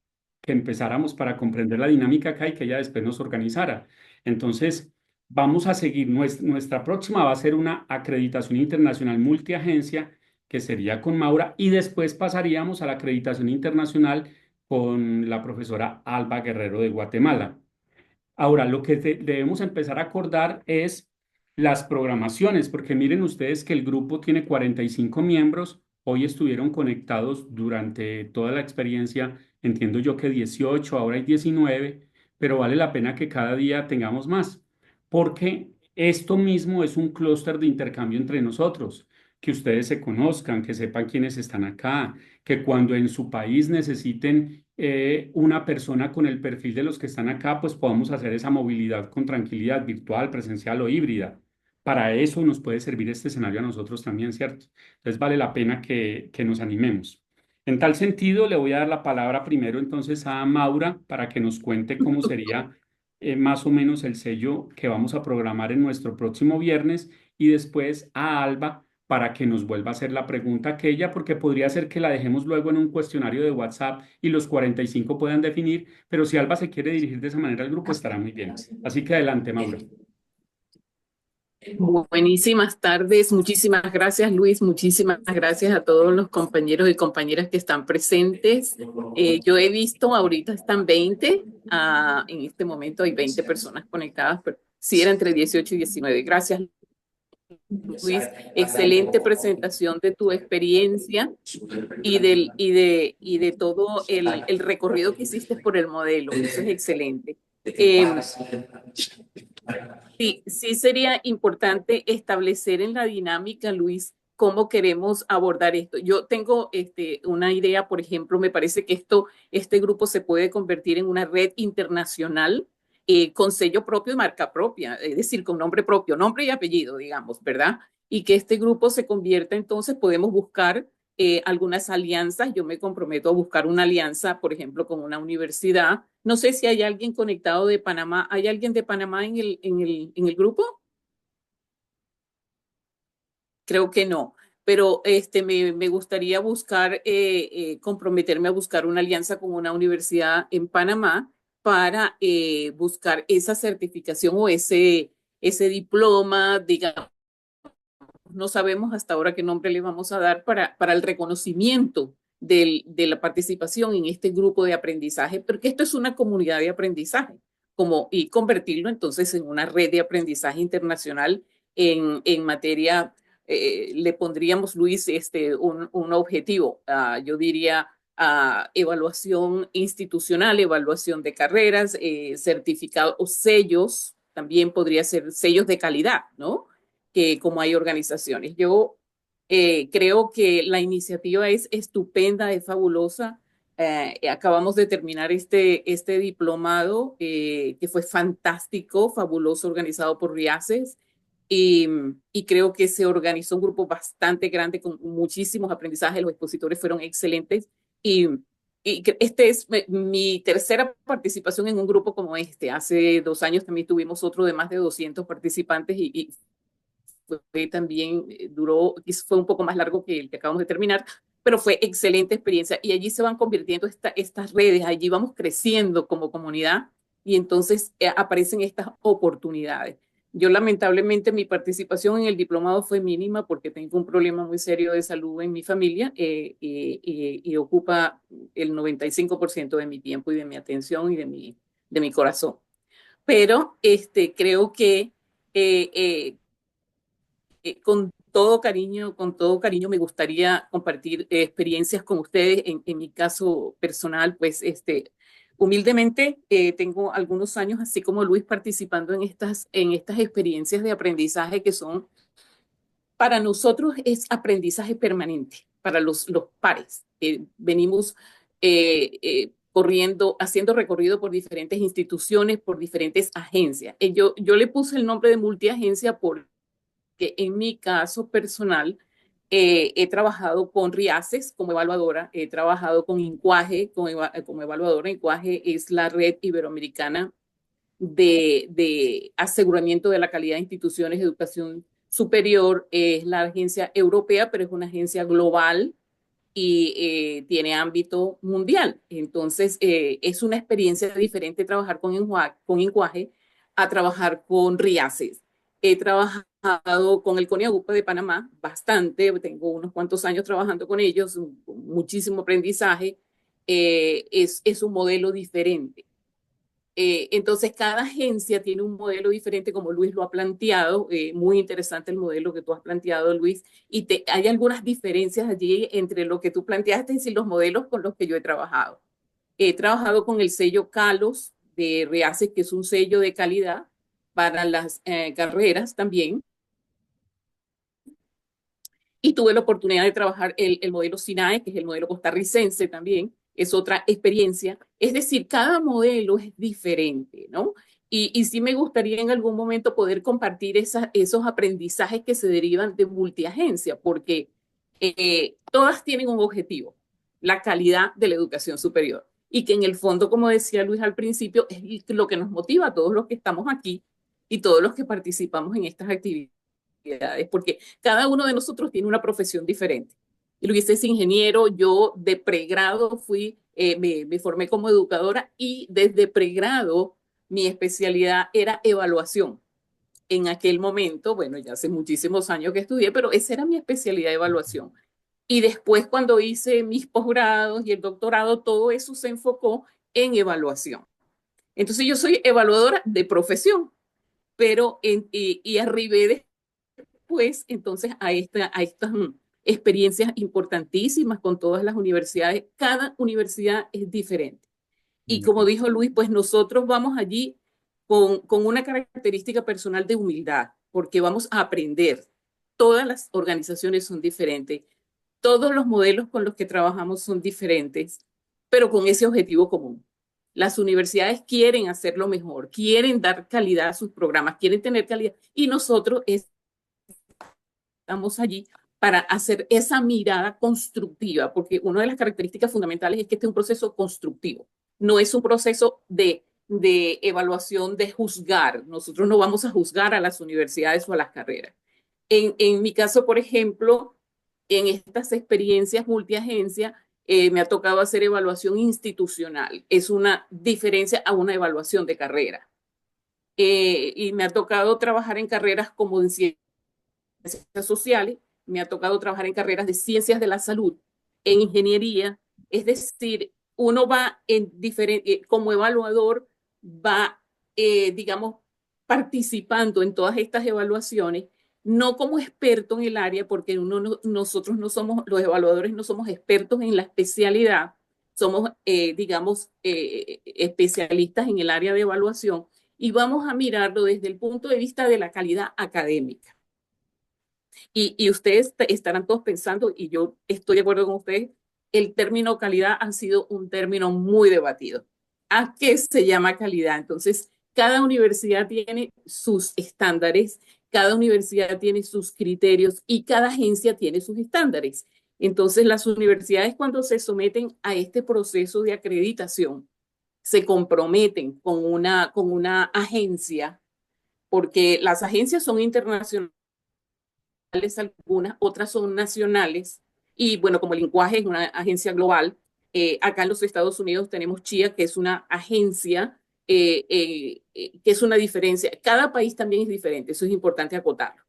que empezáramos para comprender la dinámica acá y que ella después nos organizara. Entonces, vamos a seguir. Nuestra próxima va a ser una acreditación internacional multiagencia, que sería con Maura, y después pasaríamos a la acreditación internacional con la profesora Alba Guerrero de Guatemala. Ahora, lo que debemos empezar a acordar es las programaciones, porque miren ustedes que el grupo tiene 45 miembros. Hoy estuvieron conectados durante toda la experiencia, entiendo yo que 18, ahora hay 19, pero vale la pena que cada día tengamos más, porque esto mismo es un clúster de intercambio entre nosotros, que ustedes se conozcan, que sepan quiénes están acá, que cuando en su país necesiten una persona con el perfil de los que están acá, pues podamos hacer esa movilidad con tranquilidad, virtual, presencial o híbrida. Para eso nos puede servir este escenario a nosotros también, ¿cierto? Entonces vale la pena que nos animemos. En tal sentido, le voy a dar la palabra primero entonces a Maura para que nos cuente cómo sería más o menos el sello que vamos a programar en nuestro próximo viernes y después a Alba para que nos vuelva a hacer la pregunta aquella, porque podría ser que la dejemos luego en un cuestionario de WhatsApp y los 45 puedan definir, pero si Alba se quiere dirigir de esa manera al grupo, estará muy bien. Así que adelante, Maura. Buenísimas tardes, muchísimas gracias Luis, muchísimas gracias a todos los compañeros y compañeras que están presentes. Yo he visto, ahorita están 20, en este momento hay 20 personas conectadas, pero sí era entre 18 y 19. Gracias Luis, excelente presentación de tu experiencia y de todo el recorrido que hiciste por el modelo, eso es excelente. Sí sería importante establecer en la dinámica, Luis, cómo queremos abordar esto. Yo tengo una idea, por ejemplo, me parece que este grupo se puede convertir en una red internacional con sello propio y marca propia, es decir, con nombre propio, nombre y apellido, digamos, ¿verdad? Y que este grupo se convierta, entonces podemos buscar algunas alianzas. Yo me comprometo a buscar una alianza, por ejemplo, con una universidad. No sé si hay alguien conectado de Panamá. ¿Hay alguien de Panamá en el grupo? Creo que no, pero me gustaría buscar, comprometerme a buscar una alianza con una universidad en Panamá para buscar esa certificación o ese diploma, digamos, no sabemos hasta ahora qué nombre le vamos a dar para el reconocimiento de la participación en este grupo de aprendizaje, porque esto es una comunidad de aprendizaje, y convertirlo entonces en una red de aprendizaje internacional en materia, le pondríamos, Luis, un objetivo, yo diría, evaluación institucional, evaluación de carreras, certificados o sellos, también podría ser sellos de calidad, ¿no? Que como hay organizaciones. Yo creo que la iniciativa es estupenda, es fabulosa. Acabamos de terminar este diplomado que fue fantástico, fabuloso, organizado por RIACES. Y creo que se organizó un grupo bastante grande con muchísimos aprendizajes. Los expositores fueron excelentes. Y este es mi tercera participación en un grupo como este. Hace 2 años también tuvimos otro de más de 200 participantes y fue también, fue un poco más largo que el que acabamos de terminar, pero fue excelente experiencia y allí se van convirtiendo estas redes, allí vamos creciendo como comunidad y entonces aparecen estas oportunidades. Yo lamentablemente mi participación en el diplomado fue mínima porque tengo un problema muy serio de salud en mi familia y ocupa el 95% de mi tiempo y de mi atención y de mi corazón. Pero creo que con todo cariño me gustaría compartir experiencias con ustedes. En mi caso personal, pues humildemente tengo algunos años, así como Luis, participando en estas experiencias de aprendizaje que son, para nosotros es aprendizaje permanente, para los pares. Venimos corriendo, haciendo recorrido por diferentes instituciones, por diferentes agencias. Yo le puse el nombre de multiagencia porque en mi caso personal he trabajado con RIACES como evaluadora, he trabajado con INCUAGE como evaluadora. INCUAGE es la red iberoamericana de aseguramiento de la calidad de instituciones de educación superior, es la agencia europea, pero es una agencia global y tiene ámbito mundial. Entonces, es una experiencia diferente trabajar con INCUAGE a trabajar con RIACES. He trabajado con el CONIAGUPA de Panamá bastante, tengo unos cuantos años trabajando con ellos, muchísimo aprendizaje, es un modelo diferente. Entonces, cada agencia tiene un modelo diferente, como Luis lo ha planteado, muy interesante el modelo que tú has planteado, Luis, y hay algunas diferencias allí entre lo que tú planteaste y los modelos con los que yo he trabajado. He trabajado con el sello CALOS de RIACES, que es un sello de calidad para las carreras también. Y tuve la oportunidad de trabajar el modelo SINAE, que es el modelo costarricense también, es otra experiencia. Es decir, cada modelo es diferente, ¿no? Y sí me gustaría en algún momento poder compartir esos aprendizajes que se derivan de multiagencia, porque todas tienen un objetivo, la calidad de la educación superior. Y que en el fondo, como decía Luis al principio, es lo que nos motiva a todos los que estamos aquí y todos los que participamos en estas actividades, porque cada uno de nosotros tiene una profesión diferente. Luis es ingeniero, yo de pregrado me formé como educadora y desde pregrado mi especialidad era evaluación. En aquel momento, bueno, ya hace muchísimos años que estudié, pero esa era mi especialidad de evaluación. Y después cuando hice mis posgrados y el doctorado, todo eso se enfocó en evaluación. Entonces yo soy evaluadora de profesión, pero y arribé después entonces a estas experiencias importantísimas con todas las universidades. Cada universidad es diferente. Y como dijo Luis, pues nosotros vamos allí con una característica personal de humildad, porque vamos a aprender. Todas las organizaciones son diferentes, todos los modelos con los que trabajamos son diferentes, pero con ese objetivo común. Las universidades quieren hacerlo mejor, quieren dar calidad a sus programas, quieren tener calidad, y nosotros estamos allí para hacer esa mirada constructiva, porque una de las características fundamentales es que este es un proceso constructivo, no es un proceso de evaluación, de juzgar. Nosotros no vamos a juzgar a las universidades o a las carreras. En mi caso, por ejemplo, en estas experiencias multiagencia, me ha tocado hacer evaluación institucional. Es una diferencia a una evaluación de carrera. Y me ha tocado trabajar en carreras como en ciencias sociales, me ha tocado trabajar en carreras de ciencias de la salud, en ingeniería. Es decir, uno va en diferente, como evaluador, va, digamos, participando en todas estas evaluaciones, no como experto en el área, porque nosotros no somos, los evaluadores no somos expertos en la especialidad, somos, digamos, especialistas en el área de evaluación y vamos a mirarlo desde el punto de vista de la calidad académica. Y ustedes estarán todos pensando, y yo estoy de acuerdo con ustedes, el término calidad ha sido un término muy debatido. ¿A qué se llama calidad? Entonces, cada universidad tiene sus estándares, cada universidad tiene sus criterios y cada agencia tiene sus estándares. Entonces, las universidades cuando se someten a este proceso de acreditación, se comprometen con una agencia, porque las agencias son internacionales, algunas, otras son nacionales, y bueno, como el lenguaje es una agencia global, acá en los Estados Unidos tenemos CHIA, que es una agencia, que es una diferencia. Cada país también es diferente, eso es importante acotarlo.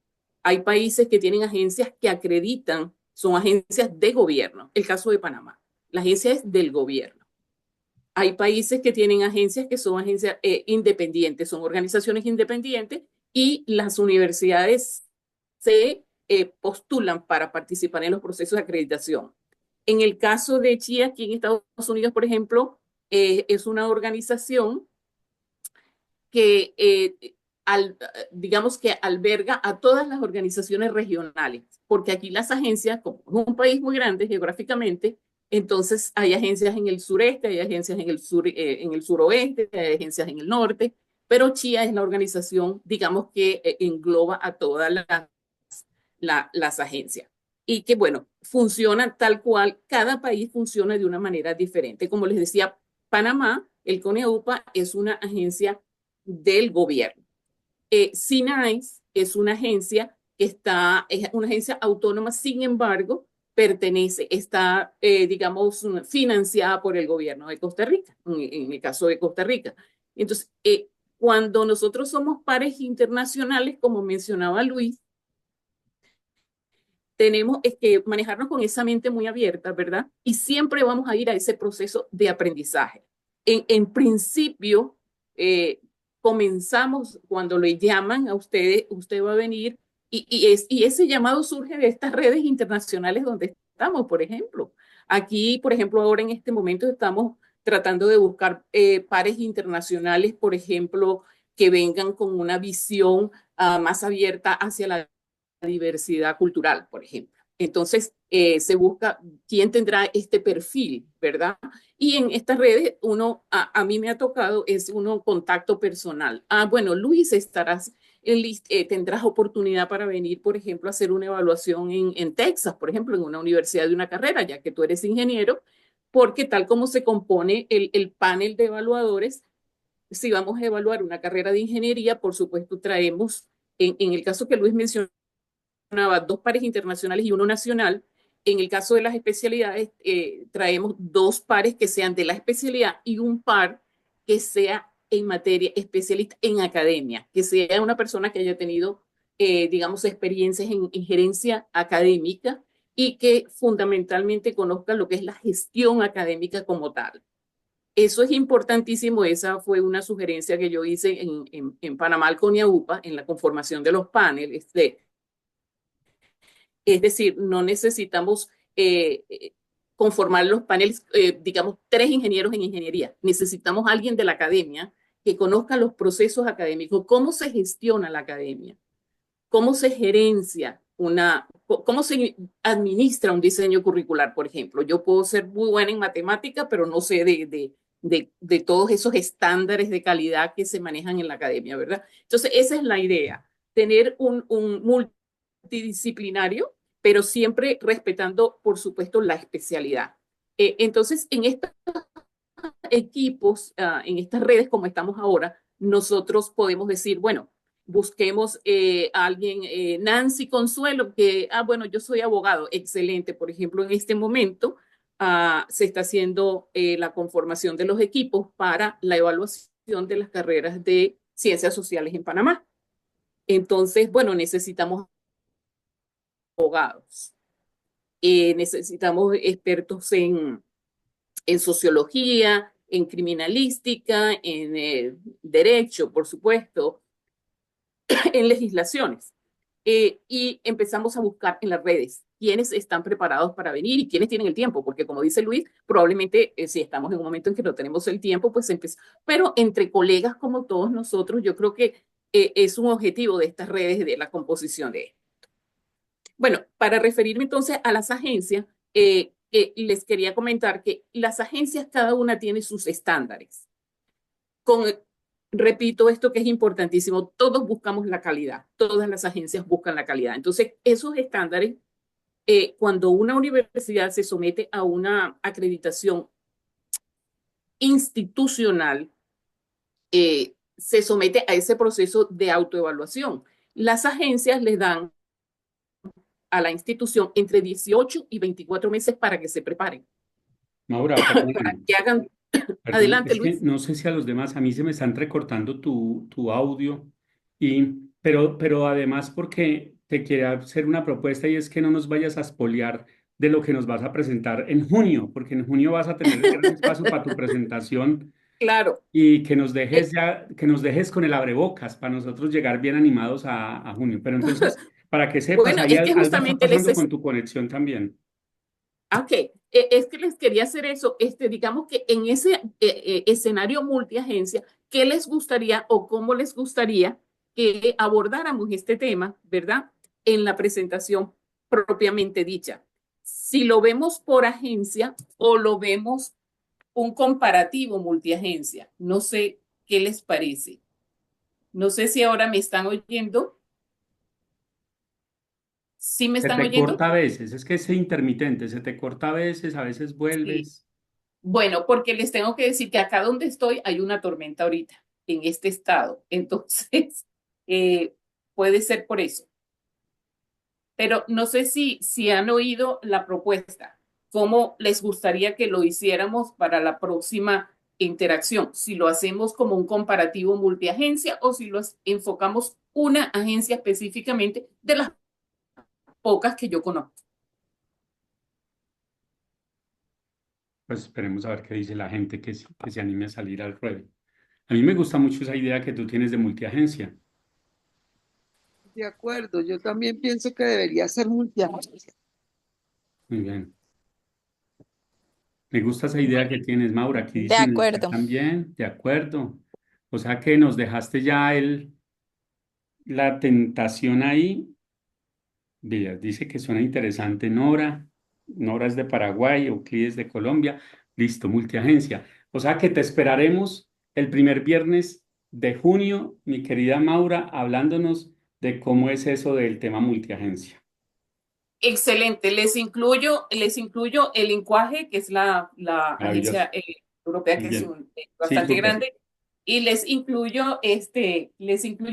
Hay países que tienen agencias que acreditan, son agencias de gobierno, el caso de Panamá, la agencia es del gobierno. Hay países que tienen agencias que son agencias independientes, son organizaciones independientes, y las universidades se postulan para participar en los procesos de acreditación. En el caso de CHIA, aquí en Estados Unidos, por ejemplo, es una organización que, digamos que alberga a todas las organizaciones regionales, porque aquí las agencias, como es un país muy grande geográficamente, entonces hay agencias en el sureste, hay agencias en el suroeste, hay agencias en el norte, pero CHIA es la organización, digamos, que engloba a todas las agencias. Y que, bueno, funciona tal cual, cada país funciona de una manera diferente. Como les decía, Panamá, el CONEUPA es una agencia del gobierno. SINAIS es una agencia que es una agencia autónoma, sin embargo, está, digamos, financiada por el gobierno de Costa Rica, en el caso de Costa Rica. Entonces, cuando nosotros somos pares internacionales, como mencionaba Luis, tenemos que manejarnos con esa mente muy abierta, ¿verdad? Y siempre vamos a ir a ese proceso de aprendizaje. En principio, comenzamos cuando le llaman a ustedes, usted va a venir y ese llamado surge de estas redes internacionales donde estamos, por ejemplo. Aquí, por ejemplo, ahora en este momento estamos tratando de buscar pares internacionales, por ejemplo, que vengan con una visión más abierta hacia la diversidad cultural, por ejemplo. Entonces, se busca quién tendrá este perfil, ¿verdad? Y en estas redes, a mí me ha tocado, es contacto personal. Bueno, Luis, tendrás oportunidad para venir, por ejemplo, a hacer una evaluación en Texas, por ejemplo, en una universidad de una carrera, ya que tú eres ingeniero, porque tal como se compone el panel de evaluadores, si vamos a evaluar una carrera de ingeniería, por supuesto, traemos, en el caso que Luis mencionó, 2 pares internacionales y 1 nacional. En el caso de las especialidades, traemos 2 pares que sean de la especialidad y 1 par que sea en materia especialista en academia, que sea una persona que haya tenido, digamos, experiencias en gerencia académica y que fundamentalmente conozca lo que es la gestión académica como tal. Eso es importantísimo. Esa fue una sugerencia que yo hice en Panamá al CONEUPA, en la conformación de los paneles. Es decir, no necesitamos conformar los paneles, digamos, 3 ingenieros en ingeniería. Necesitamos a alguien de la academia que conozca los procesos académicos, cómo se gestiona la academia, cómo se gerencia cómo se administra un diseño curricular, por ejemplo. Yo puedo ser muy buena en matemática, pero no sé de todos esos estándares de calidad que se manejan en la academia, ¿verdad? Entonces, esa es la idea, tener un multidisciplinario pero siempre respetando, por supuesto, la especialidad. Entonces, en estos equipos, en estas redes como estamos ahora, nosotros podemos decir, bueno, busquemos a alguien, Nancy Consuelo, que, bueno, yo soy abogado, excelente. Por ejemplo, en este momento se está haciendo la conformación de los equipos para la evaluación de las carreras de ciencias sociales en Panamá. Entonces, bueno, necesitamos abogados, necesitamos expertos en sociología, en criminalística, en derecho, por supuesto, en legislaciones. Y empezamos a buscar en las redes quiénes están preparados para venir y quiénes tienen el tiempo, porque como dice Luis, probablemente si estamos en un momento en que no tenemos el tiempo, pues pero entre colegas como todos nosotros, yo creo que es un objetivo de estas redes de la composición de esto. Bueno, para referirme entonces a las agencias, les quería comentar que las agencias cada una tiene sus estándares. Repito esto que es importantísimo, todos buscamos la calidad, todas las agencias buscan la calidad. Entonces, esos estándares, cuando una universidad se somete a una acreditación institucional, se somete a ese proceso de autoevaluación. Las agencias les dan a la institución entre 18 y 24 meses para que se preparen. Maura, para que hagan... perdón, Adelante, es que Luis. no sé si a los demás, a mí se me están recortando tu audio, pero además porque te quería hacer una propuesta y es que no nos vayas a espolear de lo que nos vas a presentar en junio, porque en junio vas a tener el gran espacio para tu presentación. Claro. Y que nos dejes con el abrebocas para nosotros llegar bien animados a junio. Pero entonces, para que sepas, Bueno, ahí es que algo está justamente pasando con tu conexión también. Ok, es que les quería hacer eso, digamos que en ese escenario multiagencia, ¿qué les gustaría o cómo les gustaría que abordáramos este tema, verdad? En la presentación propiamente dicha. Si lo vemos por agencia o lo vemos un comparativo multiagencia, no sé qué les parece. No sé si ahora me están oyendo. ¿Sí me están oyendo? Se te corta a veces, es que es intermitente, se te corta a veces vuelves. Sí. Bueno, porque les tengo que decir que acá donde estoy hay una tormenta ahorita, en este estado. Entonces, puede ser por eso. Pero no sé si han oído la propuesta, cómo les gustaría que lo hiciéramos para la próxima interacción, si lo hacemos como un comparativo multiagencia o si lo enfocamos una agencia específicamente de las pocas que yo conozco. Pues esperemos a ver qué dice la gente que se anime a salir al ruedo. A mí me gusta mucho esa idea que tú tienes de multiagencia. De acuerdo, yo también pienso que debería ser multiagencia. Muy bien. Me gusta esa idea que tienes, Maura. Aquí De dicen en el chat acuerdo. también, de acuerdo. O sea que nos dejaste ya la tentación ahí. Mira, dice que suena interesante Nora. Nora es de Paraguay, Euclides de Colombia. Listo, multiagencia. O sea que te esperaremos el primer viernes de junio, mi querida Maura, hablándonos de cómo es eso del tema multiagencia. Excelente, les incluyo el Lincuaje, que es la agencia europea, que es bastante grande, y les incluyo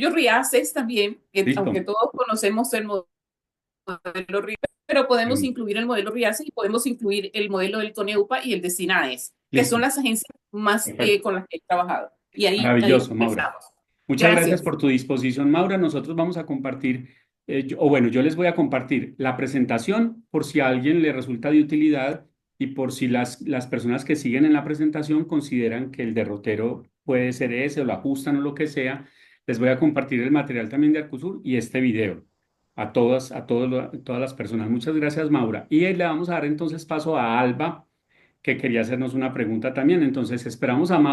RIACES también, que aunque todos conocemos el modelo RIACES, pero podemos incluir el modelo RIACES y podemos incluir el modelo del CONEUPA y el de SINAES, que son las agencias más con las que he trabajado. Y Maravilloso, Maura. empezamos. Muchas gracias por tu disposición, Maura. Nosotros vamos a compartir, yo les voy a compartir la presentación por si a alguien le resulta de utilidad y por si las personas que siguen en la presentación consideran que el derrotero puede ser ese o lo ajustan o lo que sea. Les voy a compartir el material también de Arcusur y este video a todas las personas. Muchas gracias, Maura. Y le vamos a dar entonces paso a Alba, que quería hacernos una pregunta también. Entonces esperamos a Maura.